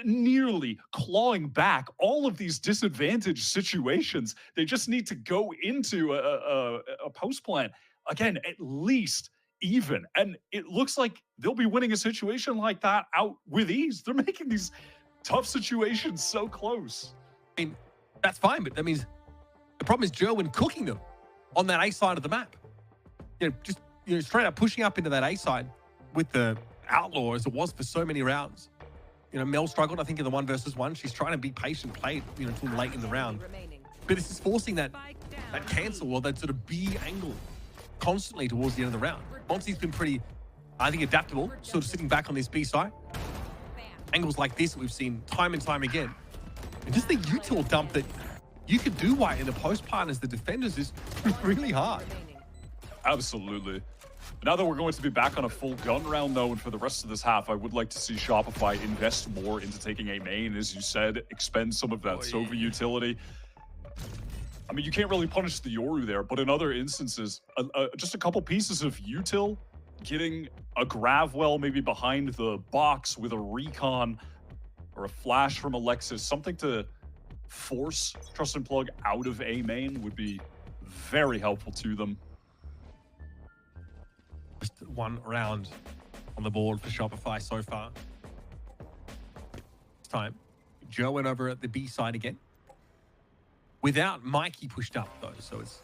nearly clawing back all of these disadvantaged situations. They just need to go into a post plant again, at least even. And it looks like they'll be winning a situation like that out with ease. They're making these tough situations so close. I mean, that's fine, but that means the problem is Jerwin cooking them on that A side of the map. You know, just straight up pushing up into that A side with the Outlaw as it was for so many rounds. You know, Mel struggled, I think, in the 1v1. She's trying to be patient, play, you know, until late in the round. But this is forcing that cancel or that sort of B angle constantly towards the end of the round. Monty's been pretty, I think, adaptable, sort of sitting back on this B side. Angles like this we've seen time and time again. And just the util dump that you could do white in the post part as the defenders is really hard. Absolutely. Now that we're going to be back on a full gun round, though, and for the rest of this half, I would like to see Shopify invest more into taking a main, as you said, expend some of that Sova utility. I mean, you can't really punish the Yoru there, but in other instances, just a couple pieces of util, getting a grav well maybe behind the box with a recon or a flash from Alexis, something to force Trust and Plug out of a main would be very helpful to them. Just one round on the board for Shopify so far. This time, Joe went over at the B side again. Without Mikey pushed up, though, so it's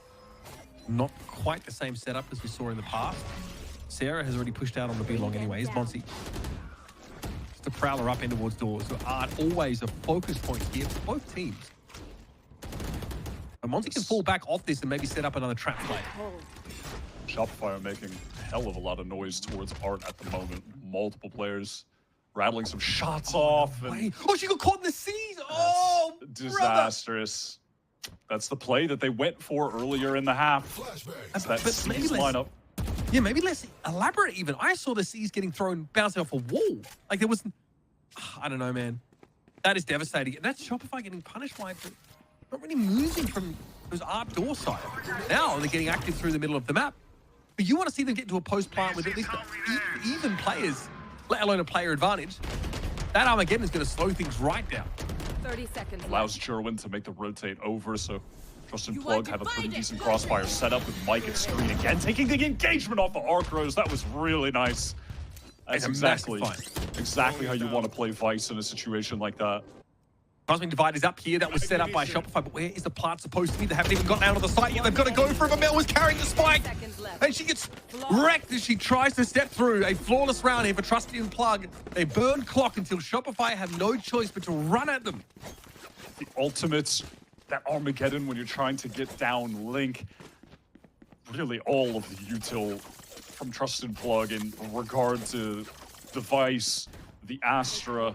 not quite the same setup as we saw in the past. Sarah has already pushed out on the B long anyway. Here's Monty. Just a prowler up in towards doors, who are always a focus point here for both teams. But Monty can fall back off this and maybe set up another trap play. Shopify are making a hell of a lot of noise towards Art at the moment. Multiple players rattling some shots off. And oh, she got caught in the seas! Oh, disastrous. Brother. That's the play that they went for earlier in the half. That's that C's lineup. Yeah, maybe less elaborate even. I saw the C's getting thrown, bouncing off a wall. Like there was, I don't know, man. That is devastating. And that's Shopify getting punished by it, but not really moving from those Art door side. Now they're getting active through the middle of the map. But you want to see them get to a post plant with at least even players, let alone a player advantage. That Armageddon is going to slow things right down. 30 seconds. Allows Jerwin to make the rotate over, so Trust and Plug have a pretty decent crossfire setup with Mike and screen again, taking the engagement off the arc rows. That was really nice. That's exactly how you want to play Vice in a situation like that. Cosmic Divide is up here. That was set up by Shopify, but where is the plant supposed to be? They haven't even gotten out of the site yet. They've got to go for it, but Mel was carrying the spike. And she gets wrecked as she tries to step through. A flawless round here for Trusty and Plug. They burn clock until Shopify have no choice but to run at them. The ultimates, that Armageddon when you're trying to get down Link. Really all of the util from Trust and Plug in regard to Device, the Astra,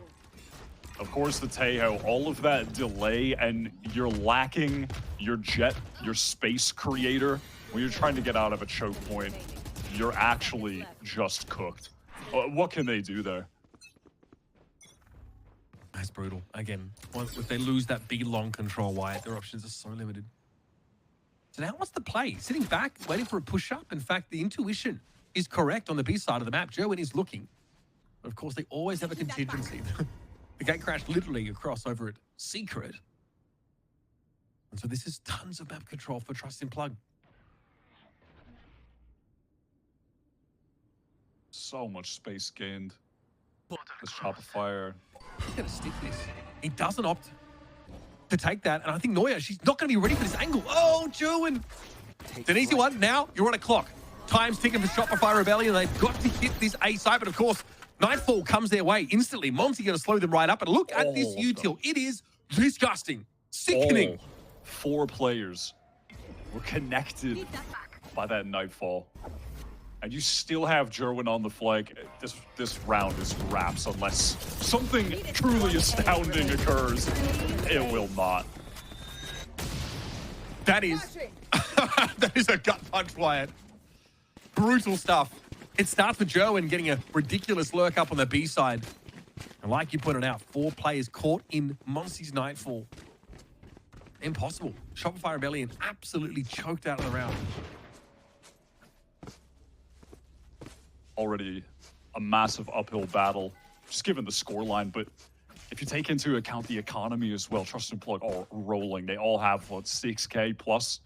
of course the Tejo, all of that delay, and you're lacking your jet, your space creator. When you're trying to get out of a choke point, you're actually just cooked. What can they do there? That's brutal. Again, if they lose that B long control wide, their options are so limited. So now what's the play? Sitting back, waiting for a push-up? In fact, the intuition is correct on the B side of the map. Jerwin is looking. But of course, they always have a contingency. The gate crashed literally across over at Secret. And so this is tons of map control for Trust and Plug. So much space gained. The Shopify. He's going to stick this. He doesn't opt to take that. And I think Neuer, she's not going to be ready for this angle. Oh, Jerwin. It's an easy one. Now you're on a clock. Time's ticking for Shopify Rebellion. They've got to hit this A site. But of course, Nightfall comes their way instantly. Monty going to slow them right up. And look at this util. It is disgusting. Sickening. All 4 players were connected by that Nightfall. And you still have Jerwin on the flank. This round is wraps unless something truly astounding occurs. It will not. That is that is a gut punch, Wyatt. Brutal stuff. It starts with Jerwin getting a ridiculous lurk up on the B side. And like you pointed out, 4 players caught in Monsty's Nightfall. Impossible. Shopify Rebellion absolutely choked out of the round. Already a massive uphill battle, just given the scoreline. But if you take into account the economy as well, Trust and Plug are rolling. They all have, what, 6K plus?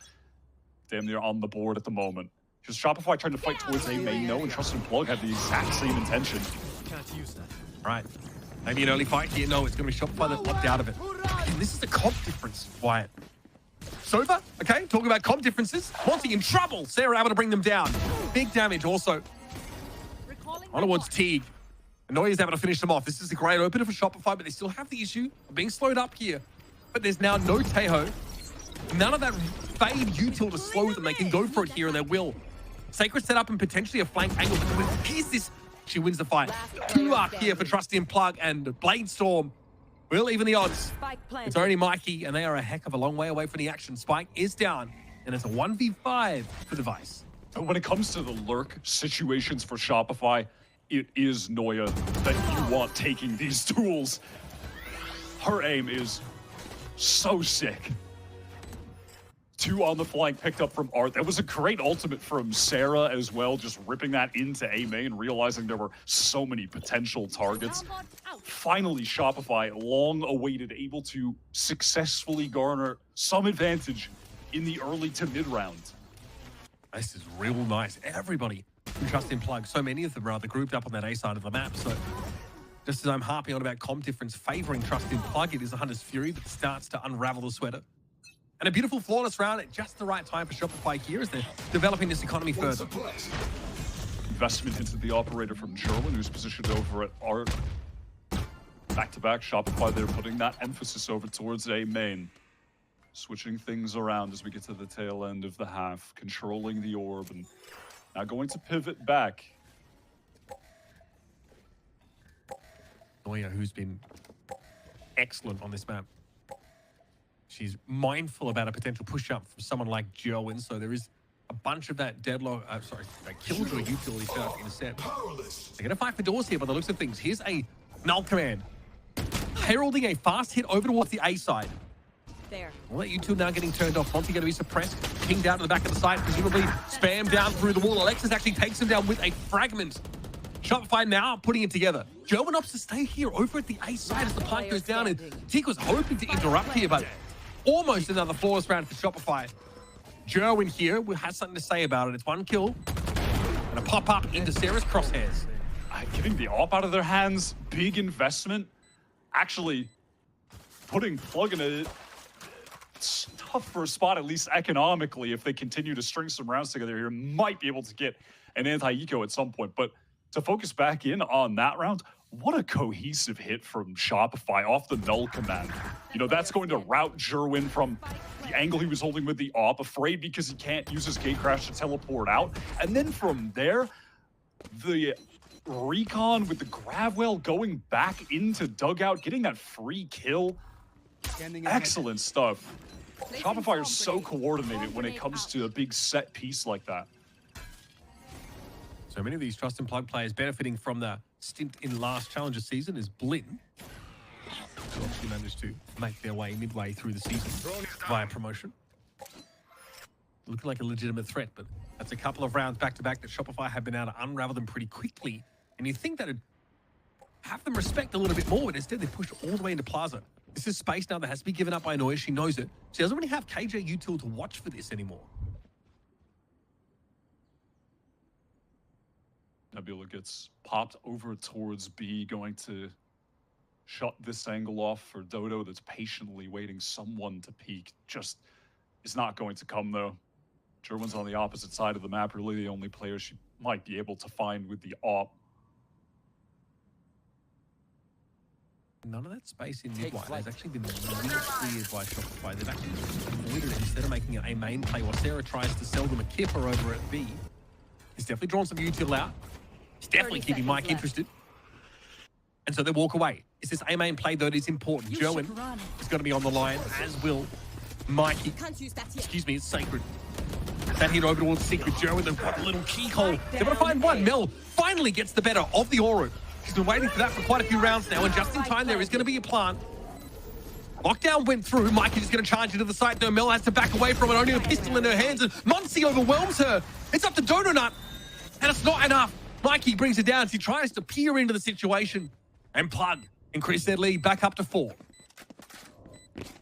Damn near on the board at the moment. Because Shopify trying to fight towards A main, no, and Trust and Plug have the exact same intention. Can't use that. Right. Maybe an early fight here. No, it's going to be Shopify that opt out of it. And this is the comp difference, Wyatt. Sova, okay, talking about comp differences. Monty in trouble. Sarah able to bring them down. Big damage also. On towards Teague. And Neuer's able to finish them off. This is a great opener for Shopify, but they still have the issue of being slowed up here. But there's now no Teho. None of that fade util to slow them. They can go for it here, and they will. Sacred set up and potentially a flank angle. But is this? She wins the fight. 2 arc here for Trusty and Plug, and Blade Storm will even the odds. It's only Mikey, and they are a heck of a long way away from the action. Spike is down, and it's a 1v5 for the Vice. When it comes to the lurk situations for Shopify, it is Neuer that you want taking these tools. Her aim is so sick. 2 on the flank picked up from Art. That was a great ultimate from Sarah as well, just ripping that into A main, realizing there were so many potential targets. Finally, Shopify, long awaited, able to successfully garner some advantage in the early to mid round. This is real nice. Everybody from Trust in Plug, so many of them rather grouped up on that A side of the map. So just as I'm harping on about comp difference favoring Trust in Plug, it is the Hunter's Fury that starts to unravel the sweater. And a beautiful flawless round at just the right time for Shopify here as they're developing this economy further. Investment into the operator from Jerwin, who's positioned over at Art. Back-to-back, Shopify, they're putting that emphasis over towards A main. Switching things around as we get to the tail end of the half, controlling the orb, and now going to pivot back. Neuer, who's been excellent on this map. She's mindful about a potential push-up from someone like Jerwin, so there is a bunch of that deadlock, that killjoy utility set up in the set. They're going to fight for doors here by the looks of things. Here's a null command. Heralding a fast hit over towards the A side. There. Well, that util now getting turned off. Monty going to be suppressed. Pinged down to the back of the site, presumably spammed down through the wall. Alexis actually takes him down with a fragment. Shopify now putting it together. Jerwin opts to stay here over at the A side as the plant goes down, and Teak was hoping to interrupt here, but almost another flawless round for Shopify. Jerwin here has something to say about it. It's 1 kill and a pop-up into Sarah's crosshairs. Getting the op out of their hands, big investment. Actually, putting Plug in a tough for a spot, at least economically, if they continue to string some rounds together here, might be able to get an anti-eco at some point. But to focus back in on that round, what a cohesive hit from Shopify off the null command. You know, that's going to route Jerwin from the angle he was holding with the op, afraid because he can't use his gate crash to teleport out. And then from there, the recon with the Gravwell going back into dugout, getting that free kill. Excellent stuff. Shopify are so coordinated when it comes to a big set piece like that. So many of these Trust and Plug players benefiting from the stint in last Challenger season is Blinn. Who actually managed to make their way midway through the season via promotion. Looking like a legitimate threat, but that's a couple of rounds back-to-back that Shopify have been able to unravel them pretty quickly. And you think that it'd have them respect a little bit more, but instead they push all the way into Plaza. This is space now that has to be given up by Neuer. She knows it. She doesn't really have KJ util to watch for this anymore. Nebula gets popped over towards B, going to shut this angle off for Dodo that's patiently waiting someone to peek. Just is not going to come though. Gerwin's on the opposite side of the map, really the only player she might be able to find with the AWP. None of that space in mid-white has actually been really cleared by Shopify. They've actually avoided it instead of making it a main play while Sarah tries to sell them a kipper over at B. He's definitely drawn some util out. He's definitely keeping Mike interested. And so they walk away. It's this A main play though that is important. Joen is going to be on the line, as will Mikey. Excuse me, it's Sacred. That hit over towards Secret Joen. They've got a little keyhole. They're going to find one. Mel finally gets the better of the Oro. She's been waiting for that for quite a few rounds now, and just in time there is going to be a plant. Lockdown went through. Mikey is going to charge into the site though. Mel has to back away from it, only a pistol in her hands, and Monsi overwhelms her. It's up to Donut, and it's not enough. Mikey brings it down as he tries to peer into the situation, and Plug increase their lead back up to 4.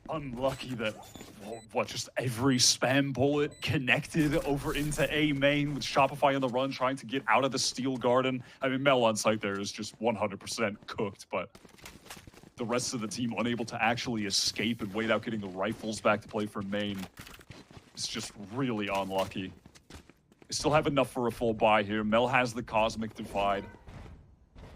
Unlucky that, just every spam bullet connected over into A main with Shopify on the run, trying to get out of the Steel Garden. I mean, Mel on site there is just 100% cooked, but the rest of the team unable to actually escape and wait out getting the rifles back to play for main. It's just really unlucky. They still have enough for a full buy here. Mel has the Cosmic Divide.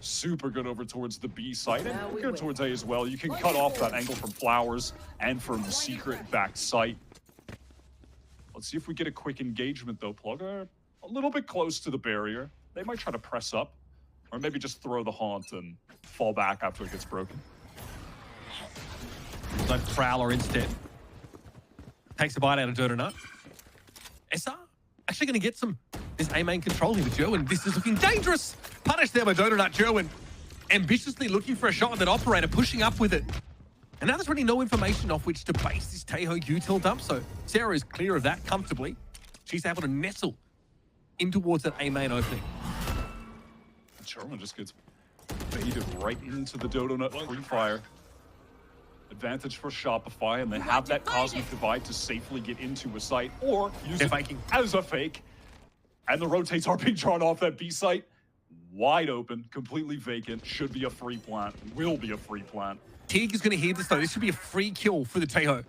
Super good over towards the B site, and good towards A as well. You can cut off that angle from Flowers and from Secret back site. Let's see if we get a quick engagement though. Plugger a little bit close to the barrier. They might try to press up, or maybe just throw the haunt and fall back after it gets broken. Like Prowler instead. Takes a bite out of Donut. SR actually going to get some this A main control here with Joen. This is looking dangerous. Punished there by Donut. Joen ambitiously looking for a shot on that operator, pushing up with it. And now there's really no information off which to base this Tejo util dump, so Sarah is clear of that comfortably. She's able to nestle in towards that A main opening. German just gets baited right into the Donut free fire. Advantage for Shopify, and they have that Cosmic Divide to safely get into a site or use it as a fake. And the rotates are being drawn off that B site. Wide open, completely vacant. Should be a free plant. Will be a free plant. Teague is going to hear this though. This should be a free kill for the Tejo.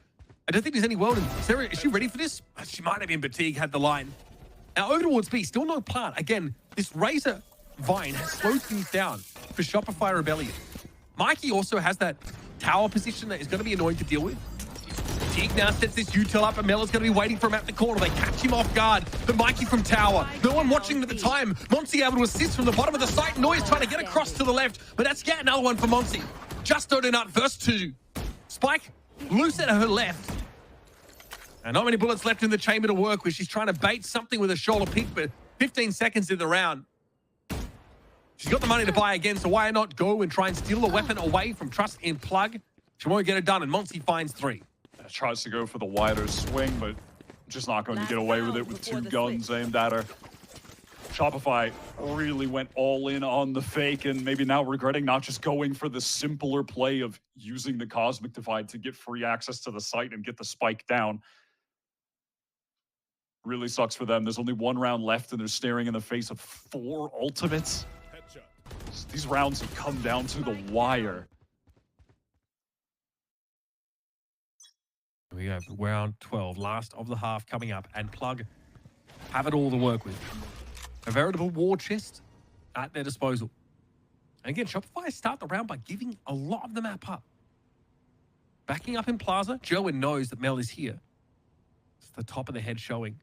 I don't think there's any world in Sarah. Is she ready for this? She might have been, but Teague had the line. Now over towards B, still no plant. Again, this Razor Vine has slowed things down for Shopify Rebellion. Mikey also has that tower position that is going to be annoying to deal with. Teague now sets this util up, and Mella's going to be waiting for him at the corner. They catch him off guard. But Mikey from tower, no one watching at the time. Monsi able to assist from the bottom of the site. Noise trying to get across to the left, but that's yet another one for Monsi. Just Donut verse 2. Spike loose at her left. And not many bullets left in the chamber to work with. She's trying to bait something with a shoulder pick, but 15 seconds in the round. She's got the money to buy again, so why not go and try and steal a weapon away from Trust in Plug? She won't get it done, and Monsi finds 3. Tries to go for the wider swing, but just not going to get away with it with 2 guns aimed at her. Shopify really went all in on the fake, and maybe now regretting not just going for the simpler play of using the Cosmic Divide to get free access to the site and get the spike down. Really sucks for them. There's only 1 round left, and they're staring in the face of 4 ultimates. These rounds have come down to the wire. We have round 12, last of the half coming up, and Plug have it all to work with. A veritable war chest at their disposal. And again, Shopify start the round by giving a lot of the map up. Backing up in Plaza, Joen knows that Mel is here. It's the top of the head showing.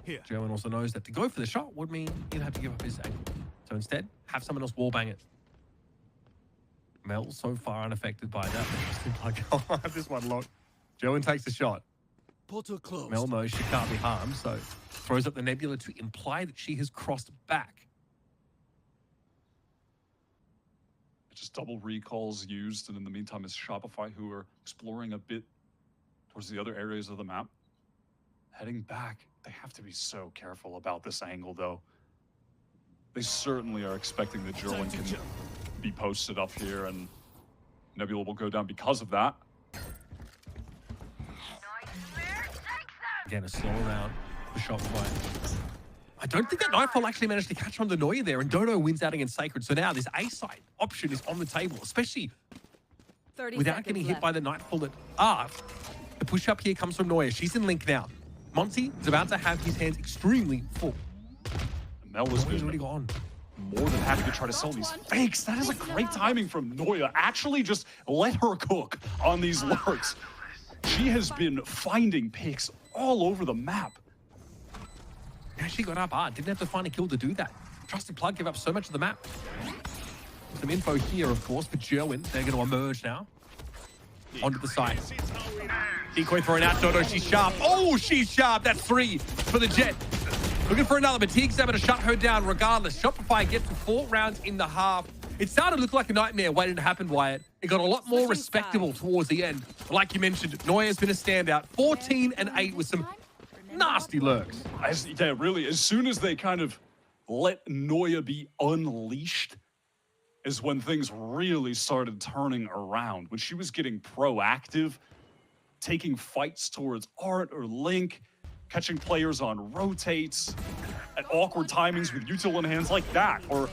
Here. Joen also knows that to go for the shot would mean he'd have to give up his angle. So instead, have someone else wallbang it. Mel so far unaffected by that. Plug, I'll have this one locked. Joen takes the shot. Portal closed. Mel knows she can't be harmed, so throws up the nebula to imply that she has crossed back. Just double recalls used, and in the meantime, it's Shopify who are exploring a bit towards the other areas of the map. Heading back, they have to be so careful about this angle, though. They certainly are expecting that Joen can be posted up here, and Nebula will go down because of that. Again, a slow round for Shopify. I don't think that Nightfall actually managed to catch on the Neuer there, and Dodo wins out against Sacred. So now this A side option is on the table, especially without getting hit by the Nightfall at the push up here comes from Neuer. She's in link now. Monty is about to have his hands extremely full. Mel was Neuer's already gone. more than happy to try to sell these fakes. That is a great timing from Neuer. Actually, just let her cook on these lurks. She has been finding picks all over the map. Yeah, she got up hard. Didn't have to find a kill to do that. Trusted Plug gave up so much of the map. Some info here, of course, for Jerwin. They're going to emerge now. Onto the side. Decoy throwing out Dodo. She's sharp. Oh, she's sharp. That's 3 for the Jet. Looking for another, but Teague's able to shut her down regardless. Shopify gets to 4 rounds in the half. It started to look like a nightmare waiting to happen, Wyatt. It got a lot more respectable towards the end. Like you mentioned, Neuer's been a standout. 14-8 with some nasty lurks. Yeah, really, as soon as they kind of let Neuer be unleashed is when things really started turning around. When she was getting proactive, taking fights towards Art or Link, catching players on rotates, at awkward timings with util in hands like that, or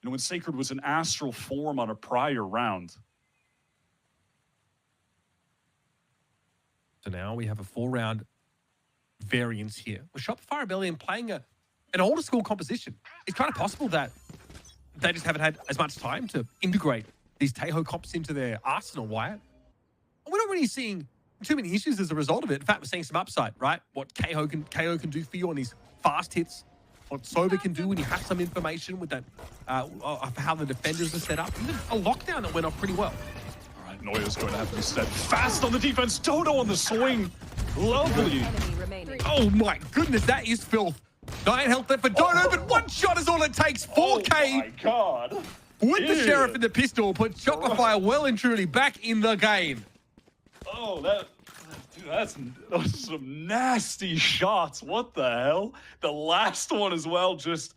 when Sacred was in astral form on a prior round. So now we have a 4-round variance here. With Shopify Rebellion playing an older school composition, it's kind of possible that they just haven't had as much time to integrate these Taeho comps into their arsenal, Wyatt. We're not really seeing too many issues as a result of it. In fact, we're seeing some upside, right? What KO can do for you on these fast hits. What Soba can do when you have some information with that, of how the defenders are set up. Even a lockdown that went off pretty well. All right, Neuer's going to have to be set fast on the defense. Dodo on the swing. Lovely. Oh my goodness, that is filth. 9 health left for Dodo, but 1 shot is all it takes. 4K. Oh my God. With the Sheriff and the pistol, put Shopify well and truly back in the game. Oh, that's some nasty shots. What the hell? The last one as well, just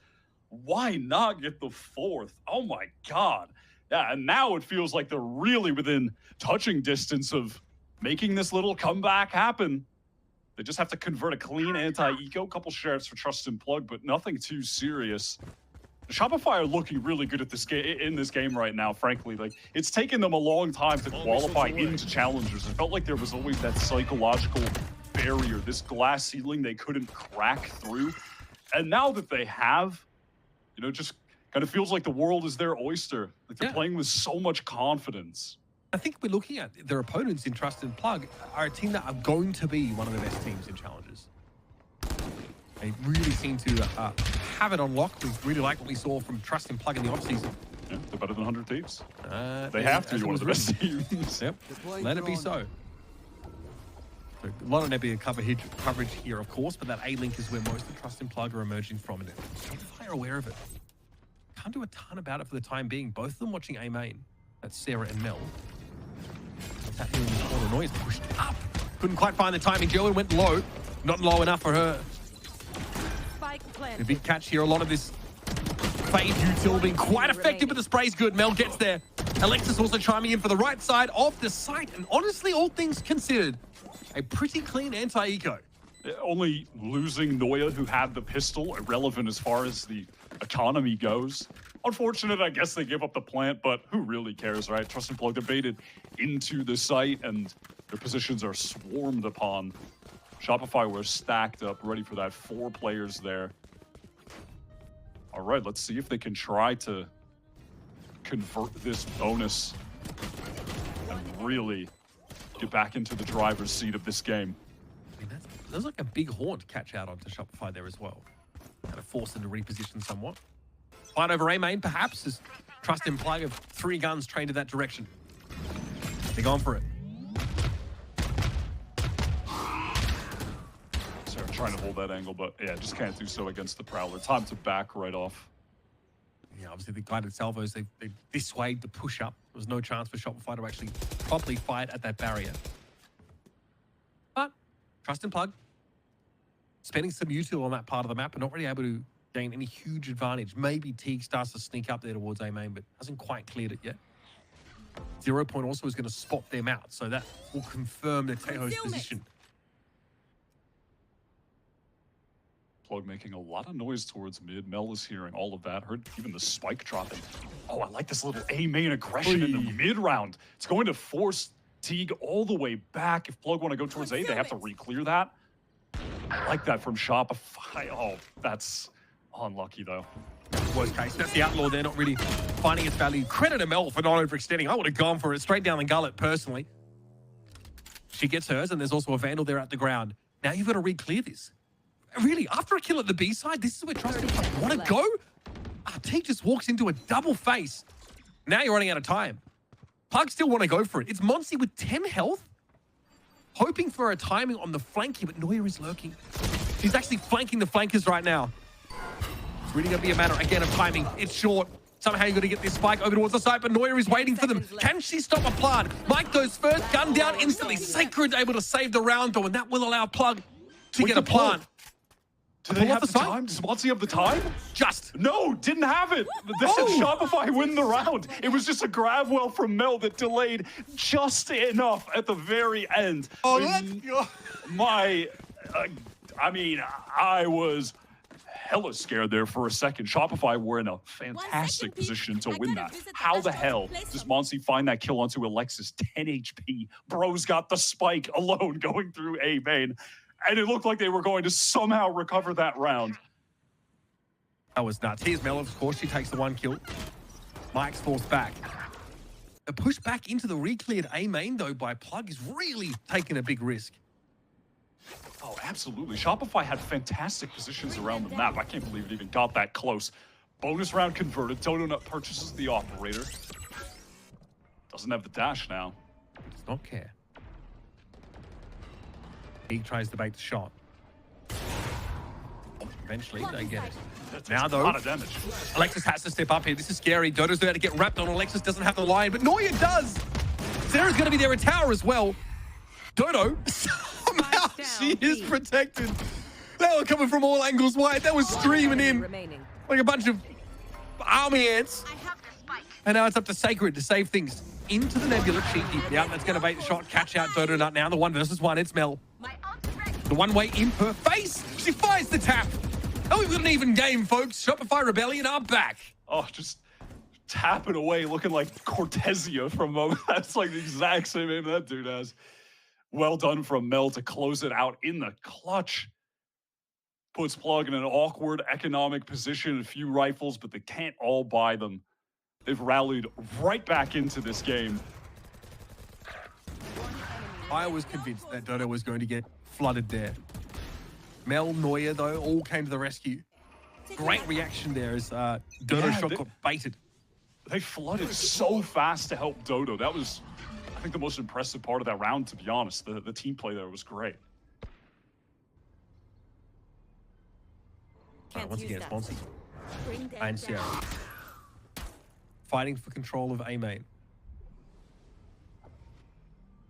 why not get the 4th? Oh my God. Yeah, and now it feels like they're really within touching distance of making this little comeback happen. They just have to convert a clean anti-eco, couple sheriffs for Trust and Plug, but nothing too serious. Shopify are looking really good at this in this game right now, frankly. Like, it's taken them a long time to qualify into Challengers. It felt like there was always that psychological barrier, this glass ceiling they couldn't crack through. And now that they have, just kind of feels like the world is their oyster. Like, they're playing with so much confidence. I think we're looking at their opponents in Trust and Plug are a team that are going to be one of the best teams in Challengers. They really seem to have it on lock. We really like what we saw from Trust and Plug in the offseason. Yeah, they're better than 100 Thieves. They have to be one of the best teams. Yep, let it be so. A lot of Nebula coverage here, of course, but that A-Link is where most of Trust and Plug are emerging from. And they're aware of it. Can't do a ton about it for the time being. Both of them watching A main. That's Sarah and Mel. What's happening in the corner? Noise pushed up. Couldn't quite find the timing. Joan went low. Not low enough for her. A big catch here. A lot of this fade util being quite effective, but the spray's good. Mel gets there. Alexis also chiming in for the right side of the site. And honestly, all things considered, a pretty clean anti-eco. Only losing Neuer, who had the pistol, irrelevant as far as the economy goes. Unfortunate, I guess they gave up the plant, but who really cares, right? Trust and Plug, they're baited into the site, and their positions are swarmed upon. Shopify were stacked up, ready for that. 4 players there. All right, let's see if they can try to convert this bonus and really get back into the driver's seat of this game. I mean, that's like a big horn to catch out onto Shopify there as well. Kind of force them to reposition somewhat. Fight over A main, perhaps, as Trust and Plug of 3 guns trained in that direction. They're going for it. Sarah trying to hold that angle, but yeah, just can't do so against the Prowler. Time to back right off. Yeah, obviously the guided salvos, they dissuade the push up. There was no chance for Shopify to actually properly fight at that barrier. But Trust and Plug, spending some util on that part of the map, and not really able to gain any huge advantage. Maybe Teague starts to sneak up there towards A main, but hasn't quite cleared it yet. 0 Point also is going to spot them out, so that will confirm their Taeho's position. Plug making a lot of noise towards mid. Mel is hearing all of that. Heard even the spike dropping. Oh, I like this little A main aggression in the mid round. It's going to force Teague all the way back. If Plug want to go towards A, they have to re-clear that. I like that from Shopify. Oh, that's unlucky though. Worst case, that's the outlaw. They're not really finding its value. Credit ML for not overextending. I would have gone for it straight down the gullet personally. She gets hers, and there's also a Vandal there at the ground. Now you've got to re-clear this. Really, after a kill at the B side, this is where Trust want to go? Teague just walks into a double face. Now you're running out of time. Plug still want to go for it. It's Monsi with 10 health, hoping for a timing on the flank here, but Neuer is lurking. She's actually flanking the flankers right now. It's really going to be a matter, again, of timing. It's short. Somehow you've got to get this spike over towards the side, but Neuer is waiting for them. Can she stop a plant? Mike goes first, gun down instantly. Sacred able to save the round, though, and that will allow Plug to get a plant. Do they have the time? Does Monty have the time? Just. No, didn't have it. This is Shopify win the round. It was just a grab well from Mel that delayed just enough at the very end. Oh, let's go. I was hella scared there for a second. Shopify were in a fantastic position to win that. How the hell does Monsi find that kill onto Alexis? 10 HP. Bro's got the spike alone going through A main. And it looked like they were going to somehow recover that round. That was nuts. Here's Mel, of course. She takes the one kill. Mike's falls back. A push back into the re-cleared A main, though, by Plug is really taking a big risk. Oh, absolutely. Shopify had fantastic positions around the map. I can't believe it even got that close. Bonus round converted. Donut purchases the operator. Doesn't have the dash now. Does not care. He tries to bait the shot. Eventually, they get it. Now, though, a lot of damage. Alexis has to step up here. This is scary. Dodo's there to get wrapped on. Alexis doesn't have the line, but Neuer does. Sarah's going to be there at tower as well. Dodo, somehow she is protected. They were coming from all angles wide. That was streaming in like a bunch of army ants. And now it's up to Sacred to save things. Into the Nebula. Cheeky. Yeah, that's going to bait the shot. Catch out Dodo Nut now. The 1v1. It's Mel. The one-way in her face. She fires the tap. Oh, we've got an even game, folks. Shopify Rebellion are back. Oh, just tapping away, looking like Cortesia from that's like the exact same name that dude has. Well done from Mel to close it out in the clutch. Puts Plug in an awkward economic position, a few rifles, but they can't all buy them. They've rallied right back into this game. I was convinced that Dodo was going to get flooded there. Mel, Neuer, though, all came to the rescue. Great reaction there as Dodo's shot got baited. They flooded so fast to help Dodo. That was, I think, the most impressive part of that round, to be honest. The team play there was great. Once again, it's Monty and Sierra fighting for control of A main.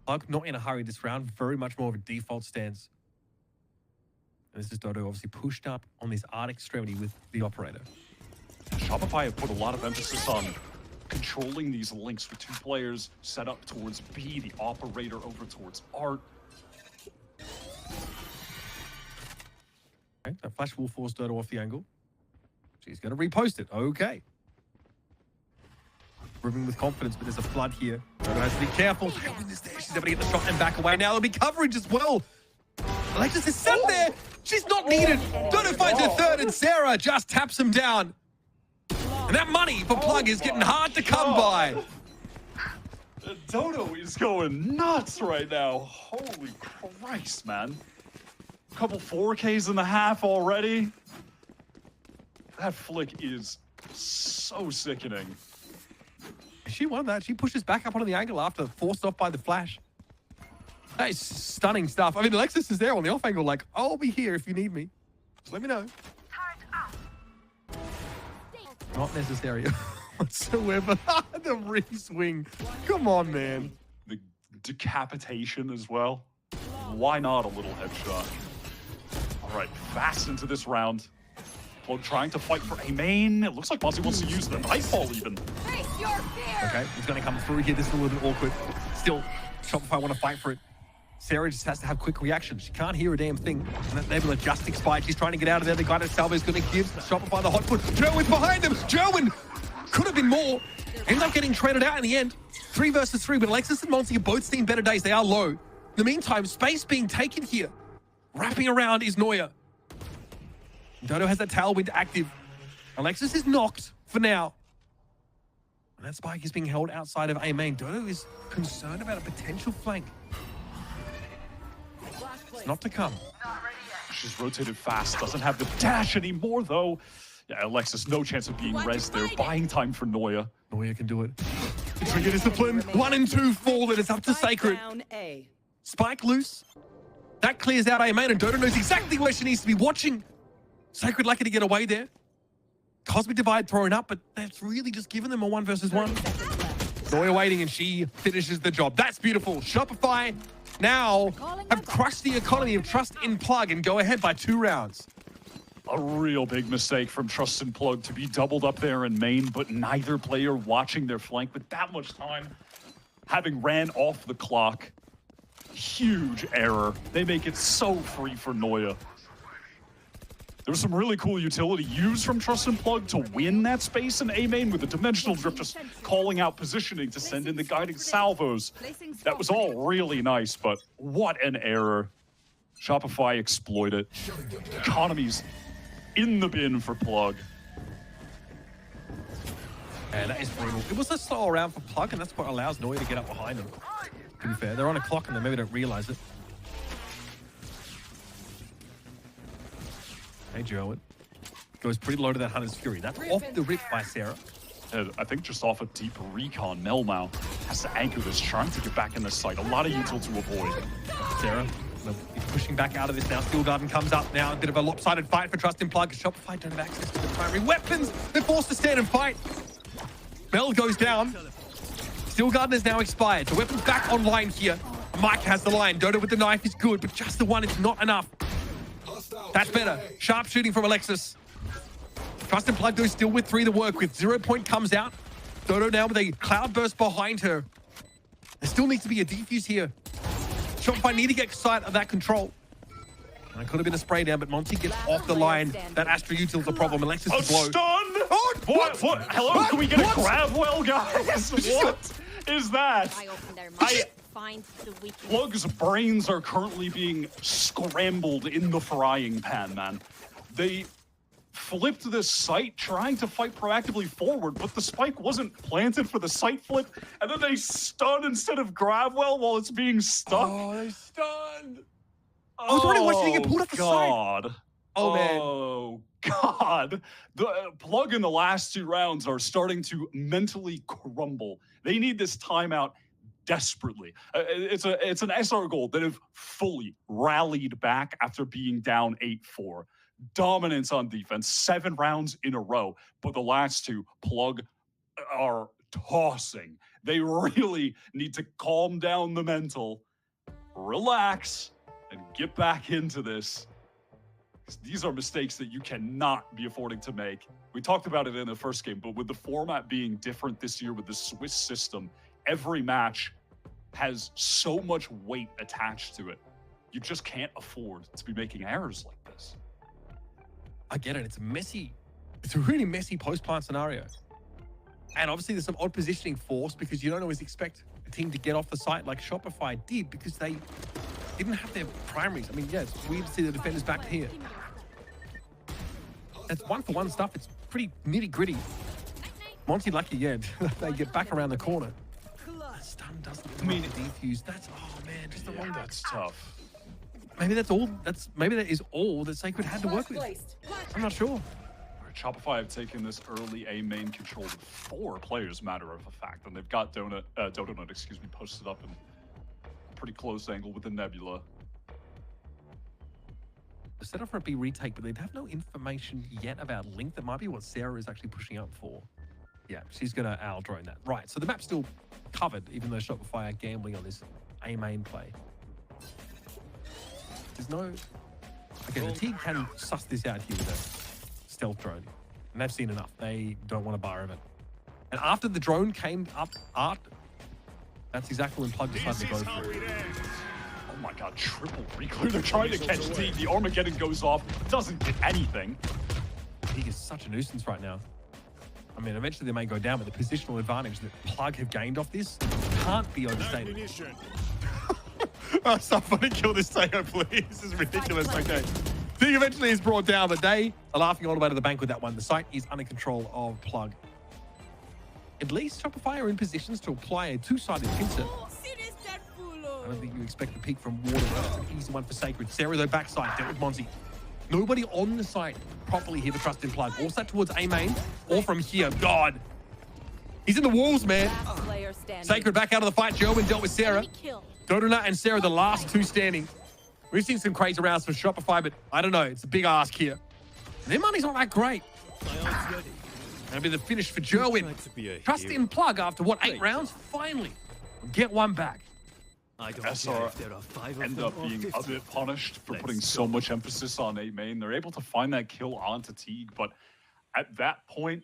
Plug not in a hurry this round, very much more of a default stance. And this is Dodo obviously pushed up on this art extremity with the operator. Shopify have put a lot of emphasis on controlling these links with two players set up towards B, the operator over towards Art. Okay, that flash will force Dodo off the angle. She's going to repost it. Okay. Moving with confidence, but there's a flood here. Dodo has to be careful. She's able to get the shot and back away. Now there'll be coverage as well. Alexis is sat there. She's not needed. Dodo finds her third, and Sarah just taps him down. And that money for Plug is getting hard to come by. Dodo is going nuts right now. Holy Christ, man. A couple 4Ks in the half already. That flick is so sickening. She won that. She pushes back up onto the angle after forced off by the flash. That is stunning stuff. I mean, Alexis is there on the off angle like, I'll be here if you need me. Just let me know. Not necessary whatsoever. The re-swing. Come on, man. The decapitation as well. Why not a little headshot? All right, fast into this round. Plug trying to fight for a main. It looks like Monty wants to use the nightfall even. Okay, he's going to come through here. This is a little bit awkward. Still, Shopify want to fight for it. Sarah just has to have quick reaction. She can't hear a damn thing. And they're able to just expired. She's trying to get out of there. The guy that Salvo's going to give Shopify the hot foot. Jerwin's behind them. Jerwin could have been more. Ended up getting traded out in the end. 3 versus 3, but Alexis and Monty have both seen better days. They are low. In the meantime, space being taken here. Wrapping around is Neuer. Dodo has that tailwind active. Alexis is knocked for now. And that spike is being held outside of A main. Dodo is concerned about a potential flank. It's not to come. She's rotated fast, doesn't have the dash anymore though. Yeah, Alexis, no chance of being rezzed there. Buying time for Neuer. Neuer can do it. Trigger discipline. 1 and 2 fall, and it's up to Sacred. Spike loose. That clears out A main, and Dodo knows exactly where she needs to be watching. Sacred lucky to get away there. Cosmic Divide thrown up, but that's really just given them a 1 versus 1. Neuer waiting, and she finishes the job. That's beautiful. Shopify now have crushed the economy of Trust in Plug and go ahead by 2 rounds. A real big mistake from Trust and Plug to be doubled up there in main, but neither player watching their flank with that much time, having ran off the clock. Huge error. They make it so free for Neuer. There was some really cool utility used from Trust and Plug to win that space in A main with the dimensional drift, just calling out positioning to send in the guiding salvos. That was all really nice, but what an error. Shopify exploited. Economies in the bin for Plug. And that is brutal. It was a slow round for Plug, and that's what allows Neuer to get up behind them. To be fair, they're on a clock and they maybe don't realize it. Hey, Joe. Goes pretty low to that Hunter's Fury. That's off the rip by Sarah. I think just off a deep recon, Melmau has to anchor this, trying to get back in the site. A lot of util to avoid. Sarah is pushing back out of this now. Steel Garden comes up now. A bit of a lopsided fight for Trust in Plug. Shopify don't have access to the primary weapons. They're forced to stand and fight. Bell goes down. Steel Garden is now expired. The weapon's back online here. Mike has the line. Dodo with the knife is good, but just the one is not enough. That's better. Sharp shooting from Alexis. Trust and Plug goes still with 3 to work with. 0 point comes out. Dodo now with a cloud burst behind her. There still needs to be a defuse here. Shopify need to get sight of that control. And it could have been a spray down, but Monty gets off the line. That Astra util's a problem. Alexis is low. Stunned! Oh, what? Hello? What? Can we get What? a grab well, guys? What is that? Plug's brains are currently being scrambled in the frying pan, man. They flipped this site trying to fight proactively forward, but the spike wasn't planted for the site flip, and then they stun instead of grab well while it's being stuck. Oh, they stunned. I was wondering why she didn't get pulled off the side. Oh, man. Oh, God. The Plug in the last 2 rounds are starting to mentally crumble. They need this timeout desperately. It's an SR goal that have fully rallied back after being down 8-4. Dominance on defense, 7 rounds in a row, but the last 2, Plug are tossing. They really need to calm down the mental, relax, and get back into this. These are mistakes that you cannot be affording to make. We talked about it in the first game, but with the format being different this year with the Swiss system, every match has so much weight attached to it. You just can't afford to be making errors like this. I get it. It's messy. It's a really messy post-plant scenario. And obviously there's some odd positioning forced because you don't always expect a team to get off the site like Shopify did because they didn't have their primaries. I mean, yeah, it's weird to see the defenders back here. That's 1-for-1 stuff. It's pretty nitty-gritty. Monty lucky, yeah, they get back around the corner. That stun doesn't mean it defuse. That's, oh man, just the wrong. That's tough. Maybe that's all. Maybe that is all that Sacred had to work with. I'm not sure. Shopify have taken this early A main control with 4 players, matter of a fact, and they've got Donut, posted up in a pretty close angle with the Nebula. The setup for a B retake, but they'd have no information yet about Link. That might be what Sarah is actually pushing up for. Yeah, she's gonna owl drone that. Right, so the map's still covered, even though Shopify are gambling on this A main play. There's no. Okay, the team can suss this out here with a stealth drone, and they've seen enough. They don't want a bar of it. And after the drone came up, Art, that's exactly when Plug decided to go for it. my god, triple reclear. They're trying to catch Teague. The Armageddon goes off, doesn't get anything. Teague is such a nuisance right now. I mean, eventually they may go down, but the positional advantage that Plug have gained off this can't be overstated. Oh, somebody kill this Tayo, please. This is ridiculous. Okay. Teague eventually is brought down, but they are laughing all the way to the bank with that one. The site is under control of Plug. At least Shopify are in positions to apply a two-sided pincer. I don't think you expect the peak from Water. That's an easy one for Sacred. Sarah, though, backside, dealt with Monty. Nobody on the site properly here to trust in Plug. All set towards A main or from here. God. He's in the walls, man. Sacred back out of the fight. Gerwin dealt with Sarah. Dodona and Sarah, the last two standing. We've seen some crazy rounds for Shopify, but I don't know. It's a big ask here. Their money's not that great. That'll be the finish for Gerwin. Trust in Plug after, what, 8 rounds? Finally. Get one back. SR end up being a bit punished for putting so much emphasis on A main. They're able to find that kill onto Teague, but at that point,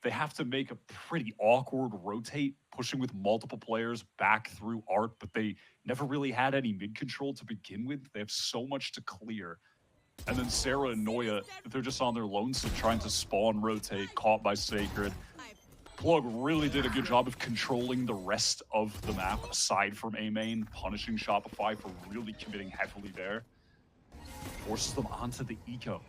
they have to make a pretty awkward rotate, pushing with multiple players back through Art, but they never really had any mid control to begin with. They have so much to clear. And then Sarah and Noya, they're just on their lonesome trying to spawn rotate, caught by Sacred. Plug really did a good job of controlling the rest of the map, aside from A main, punishing Shopify for really committing heavily there. Forces them onto the eco.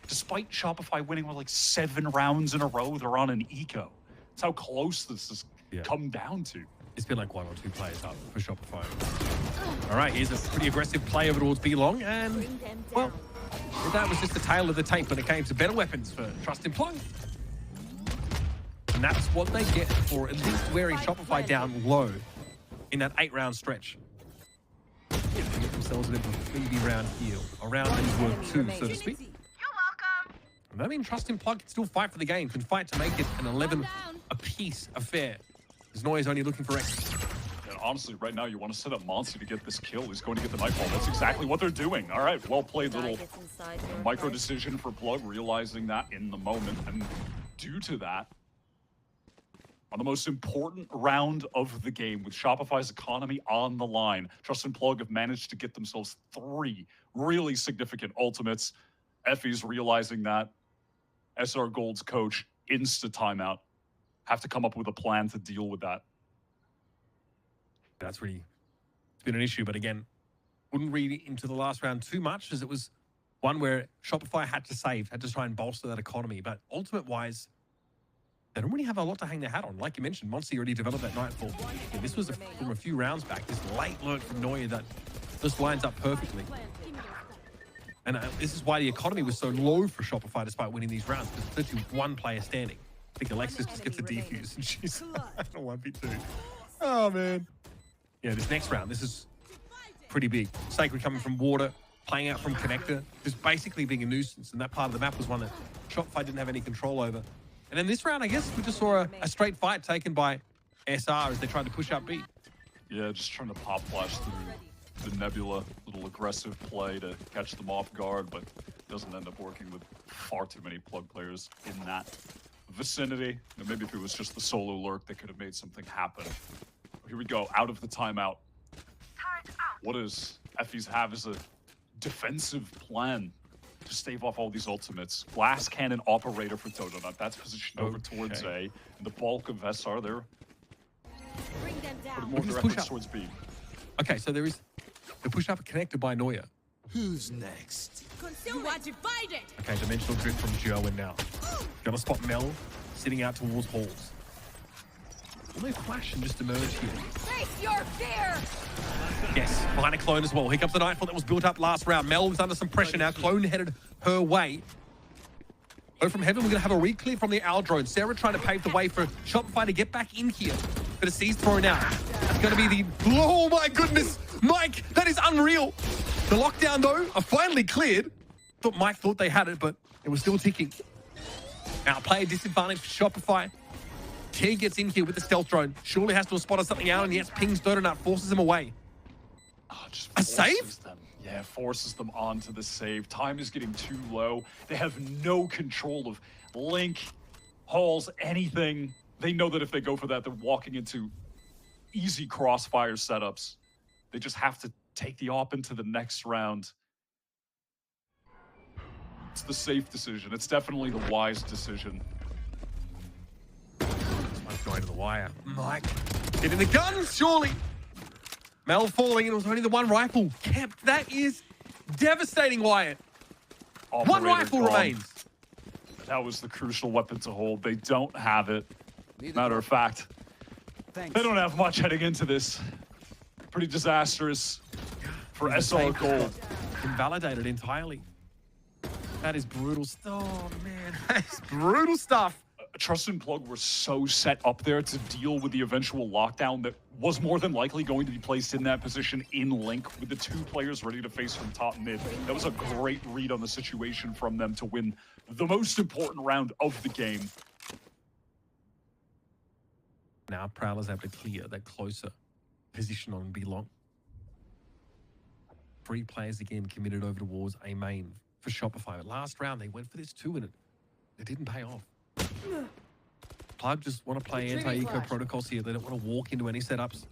Despite Shopify winning with like 7 rounds in a row, they're on an eco. That's how close this has come down to. It's been like 1 or 2 players up for Shopify. All right, here's a pretty aggressive play over towards B-Long, and, well, that was just the tail of the tape when it came to better weapons for Trust in Plug. And that's what they get for at least wearing Shopify down low in that 8-round stretch. They get themselves a little freebie round here. A round that is worth 2, so to speak. You're welcome. And that means Trust in Plug can still fight for the game, can fight to make it an 11-apiece affair. As Noya's only looking for X. And honestly, right now, you want to set up Monty to get this kill. He's going to get the Nightfall. That's exactly what they're doing. All right, well played little micro decision for Plug, realizing that in the moment. And due to that, on the most important round of the game, with Shopify's economy on the line, Trust and Plug have managed to get themselves 3 really significant ultimates. Effie's realizing that. SR Gold's coach, insta timeout. Have to come up with a plan to deal with that. That's really been an issue, but again, wouldn't read into the last round too much, as it was one where Shopify had to save, had to try and bolster that economy. But ultimate-wise, they don't really have a lot to hang their hat on. Like you mentioned, Monty already developed that Nightfall. Yeah, this was from a few rounds back. This late lurk from Noya that just lines up perfectly. And this is why the economy was so low for Shopify despite winning these rounds, because there's literally 1 player standing. I think Alexis just gets a defuse and she's a 1v2. Oh, man. Yeah, this next round, this is pretty big. Sacred coming from Water, playing out from Connector, just basically being a nuisance. And that part of the map was one that Shopify didn't have any control over. And then this round, I guess, we just saw a straight fight taken by SR as they tried to push up B. Yeah, just trying to pop flash through the Nebula, little aggressive play to catch them off guard, but doesn't end up working with far too many Plug players in that vicinity. And maybe if it was just the solo lurk, they could have made something happen. Here we go, out of the timeout. What does Effie's have as a defensive plan to stave off all these ultimates? Glass Cannon Operator for Dodonut. That's positioned over towards A. And the bulk of SR, they're putting more of their efforts towards B. Okay, so there is the push up connected by Noya. Who's next? You are divided. Okay, dimensional drift from Gerwin now. Got to spot Mel sitting out towards Halls. Will they flash and just emerge here? Face your fear. Yes, behind a Clone as well. Here comes the Nightfall that was built up last round. Mel was under some pressure now. Clone headed her way. Oh, from heaven, we're going to have a re-clear from the Owl drone. Sarah trying to pave the way for Shopify to get back in here. But a C's thrown out. It's going to be the... Oh, my goodness. Mike, that is unreal. The lockdown, though, are finally cleared. Thought Mike thought they had it, but it was still ticking. Outplay disadvantage for Shopify. T gets in here with the stealth drone. Surely has to have spotted something out, and yes, pings Dodonut, forces him away. Oh, just a save? Them. Yeah, forces them onto the save. Time is getting too low. They have no control of Link, Halls, anything. They know that if they go for that, they're walking into easy crossfire setups. They just have to take the op into the next round. It's the safe decision. It's definitely the wise decision. Mike going to the wire. Mike getting the gun, surely. Mel falling, and it was only the one rifle kept. That is devastating, Wyatt. One Operator rifle gone. remains. That was the crucial weapon to hold. They don't have it. Matter of fact, they don't have much heading into this. Pretty disastrous for SR Gold. Invalidated entirely. That is brutal. Oh, man. That is brutal stuff. Trust and Plug were so set up there to deal with the eventual lockdown that was more than likely going to be placed in that position in Link with the two players ready to face from top mid. That was a great read on the situation from them to win the most important round of the game. Now Prowler's able to clear that closer position on B long. 3 players again committed over towards A main for Shopify. But last round they went for this too, and it didn't pay off. Plug just want to play anti-eco protocols here. They don't want to walk into any setups.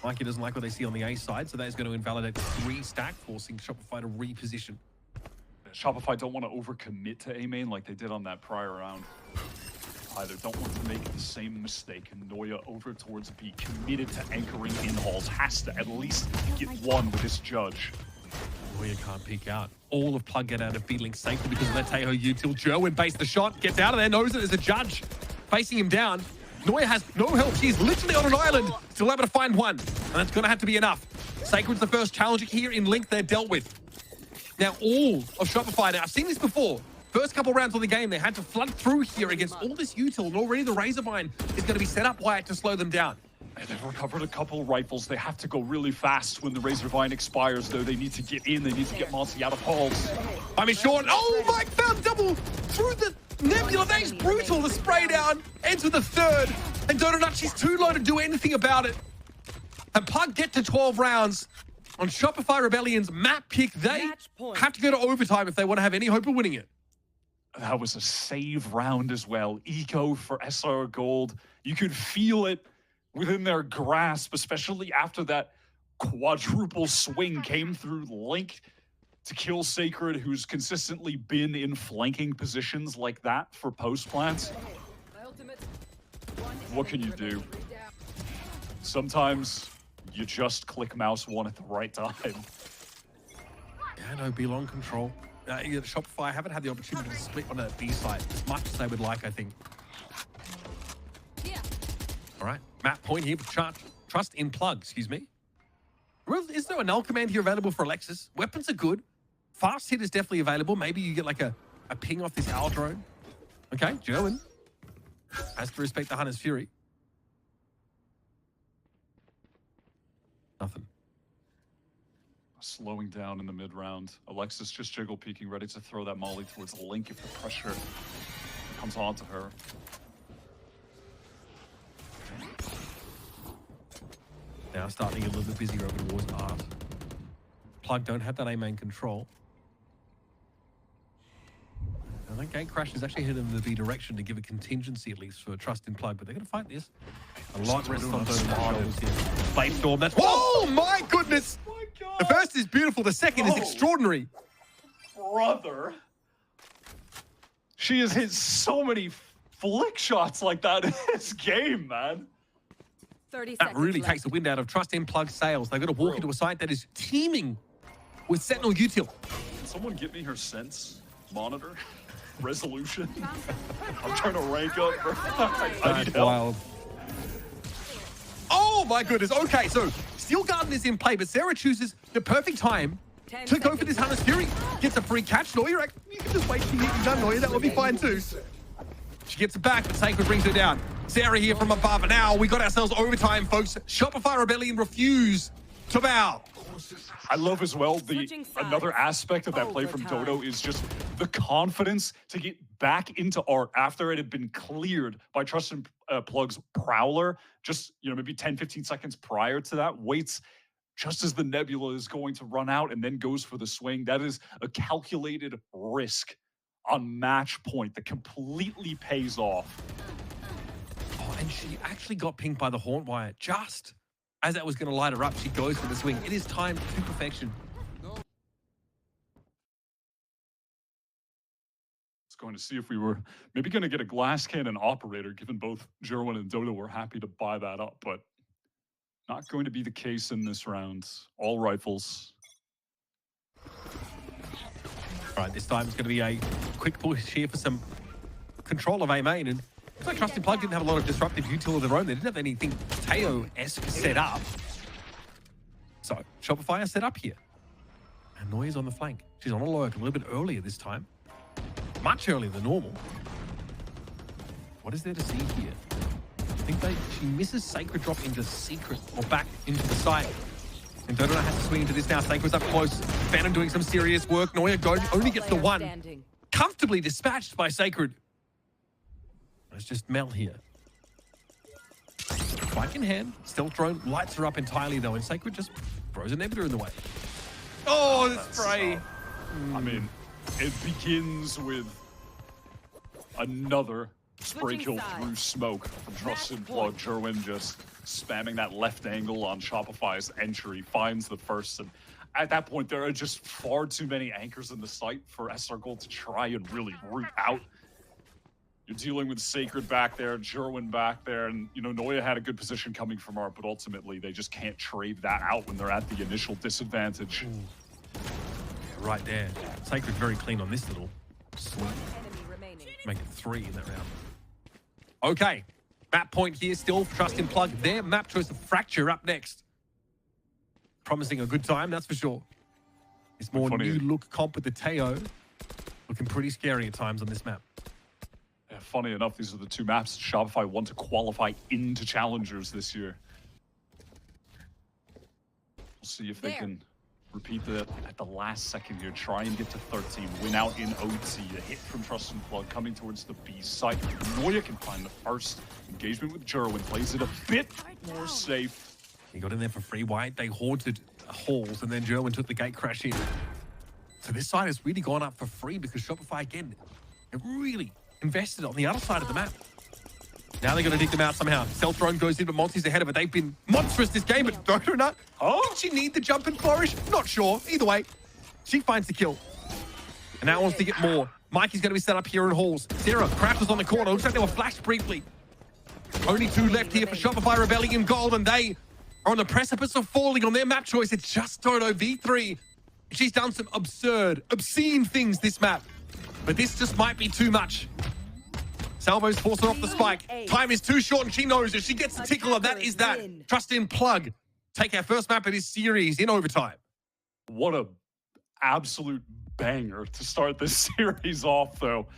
Mikey doesn't like what they see on the A side, so that is going to invalidate 3 stack, forcing Shopify to reposition. Shopify don't want to overcommit to A main like they did on that prior round. Either don't want to make the same mistake. And Noya over towards B, committed to anchoring in halls, has to at least get one with this judge. Noya can't peek out. All of Plug get out of B-Link safely because of that Teho util. Jerwin base the shot, gets out of there, knows it as a judge facing him down. Noya has no help. She's literally on an island, still able to find one. And that's going to have to be enough. Sacred's the first challenger here in Link they're dealt with. Now all of Shopify, now I've seen this before. First couple rounds of the game, they had to flood through here against all this util, and already the Razorvine is going to be set up wide to slow them down. They've recovered a couple rifles. They have to go really fast when the Razorvine expires, though. They need to get in. They need to get Monty out of halls. I mean, Sean, oh, Mike found double through the Nebula. That is brutal. The spray down ends with the third, and Dodonucci's too low to do anything about it. And Plug get to 12 rounds on Shopify Rebellion's map pick. They have to go to overtime if they want to have any hope of winning it. That was a save round as well. Eco for SR Gold. You could feel it within their grasp, especially after that quadruple swing came through Link to kill Sacred, who's consistently been in flanking positions like that for post plants. What can you do? Sometimes you just click mouse 1 at the right time. Yeah, no, B-long control. Shopify haven't had the opportunity to split on a B side as much as they would like, I think. All right, map point here for Trust in Plug, excuse me. Is there a null command here available for Alexis? Weapons are good. Fast hit is definitely available. Maybe you get like a ping off this owl drone. Okay, Jerwin has to respect the Hunter's Fury. Nothing. Slowing down in the mid round. Alexis just jiggle peeking, ready to throw that molly towards Link if the pressure comes onto her. Now starting to get a little bit busier over towards Art. Plug don't have that A main control. I think Gate Crash is actually heading in the B direction to give a contingency at least for Trust in Plug, but they're going to fight this. A lot rests on those shoulders here. Blade Storm, that's... Oh my goodness! Oh my God. The first is beautiful, the second is extraordinary. Brother. She has hit so many flick shots like that in this game, man. 30 That seconds really left. takes the wind out of Trust in Plug sails. They've got to walk into a site that is teeming with Sentinel util. Can someone get me her sense monitor? Resolution? I'm trying to rank up, bro. I need That's help. wild. Oh my goodness. Okay, so Steel Garden is in play, but Sarah chooses the perfect time 10 to go for seconds this Hunter's Fury. Gets a free catch. Noya, you can just wait till you get done, Noya. That will be fine too. She gets it back, but Sacred brings her down. Sarah here from above. And now we got ourselves overtime, folks. Shopify Rebellion refuse to bow. I love as well Switching sides. another aspect of that play from Overtime. Dodo is just the confidence to get back into Art after it had been cleared by Trust and Plug's Prowler just, maybe 10, 15 seconds prior to that. Waits just as the Nebula is going to run out and then goes for the swing. That is a calculated risk on match point that completely pays off. Oh, and she actually got pinged by the Haunt Wire just As that was going to light her up, she goes for the swing. It is timed to perfection. Going to see if we were maybe going to get a glass cannon operator, given both Jerwin and Dodo were happy to buy that up, but not going to be the case in this round. All rifles. All right, this time it's going to be a quick push here for some control of A main, and looks like Trusted Plug didn't have a lot of disruptive util of their own. They didn't have anything Teo-esque set up. So Shopify is set up here. And Noya's on the flank. She's on a lurk a little bit earlier this time. Much earlier than normal. What is there to see here? I think she misses Sacred drop into Secret or back into the site. And Dodo has to swing into this now. Sacred's up close. Phantom doing some serious work. Noya only gets the one. Comfortably dispatched by Sacred. It's just Mel here. Spike in hand. Stealth drone lights her up entirely though, and Sacred just throws an inhibitor in the way. Oh, the spray. I mean, it begins with another spray kill through smoke from Trusted Plug. Jerwin just spamming that left angle on Shopify's entry, finds the first, and at that point there are just far too many anchors in the site for SRG to try and really root out. You're dealing with Sacred back there, Jerwin back there, and you know, Noya had a good position coming from art, but ultimately they just can't trade that out when they're at the initial disadvantage. Right there. Sacred very clean on this little swing. Make it 3 in that round. Okay. Map point here still. Trusted Plug there. Map choice of Fracture up next. Promising a good time, that's for sure. This more new look comp with the Teo. Looking pretty scary at times on this map. Yeah, funny enough, these are the two maps Shopify want to qualify into Challengers this year. We'll see if they can repeat that at the last second here. Try and get to 13. Win out in OT. A hit from Trusted Plug coming towards the B site. Noya can find the first engagement with Jerwin. Plays it a bit more safe. He got in there for free white. They haunted halls, and then Jerwin took the gate crash in. So this side has really gone up for free because Shopify, again, have really invested on the other side of the map. Now they're going to dig them out somehow. Stealth drone goes in, but Monty's ahead of it. They've been monstrous this game, but Dodo not. Oh, did she need the jump and flourish? Not sure. Either way, she finds the kill. And now wants to get more. Mikey's going to be set up here in halls. Sarah crashes on the corner. Looks like they were flashed briefly. Only 2 left here for Shopify Rebellion Gold, and they are on the precipice of falling on their map choice. It's just Dodo V3. She's done some absurd, obscene things this map, but this just might be too much. Salvo's forced her off the spike. Time is too short, and she knows if she gets a tickler, that is that. Trusted Plug take our first map of this series in overtime. What a absolute banger to start this series off, though.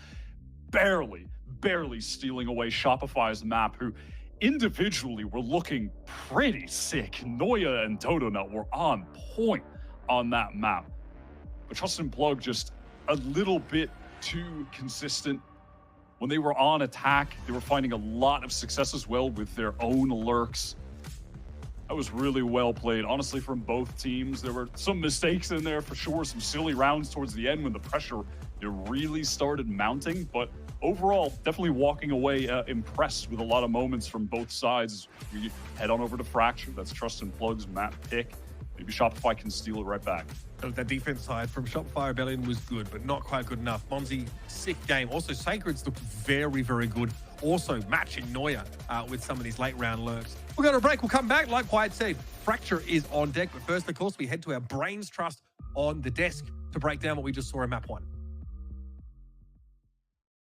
Barely stealing away Shopify's map, who individually were looking pretty sick. Noya and Dodonut were on point on that map. But Trusted Plug just a little bit too consistent. When they were on attack, they were finding a lot of success as well with their own lurks. That was really well played, honestly, from both teams. There were some mistakes in there for sure, some silly rounds towards the end when the pressure really started mounting. But overall, definitely walking away impressed with a lot of moments from both sides. We head on over to Fracture. That's Trusted Plug's map pick. Maybe Shopify can steal it right back. That defense side from Shopify Rebellion was good, but not quite good enough. Monzy, sick game. Also, Sacred's looked very, very good. Also, matching Noya with some of these late round lurks. We'll go to a break. We'll come back. Like Wyatt said, Fracture is on deck. But first, of course, we head to our Brains Trust on the desk to break down what we just saw in map 1.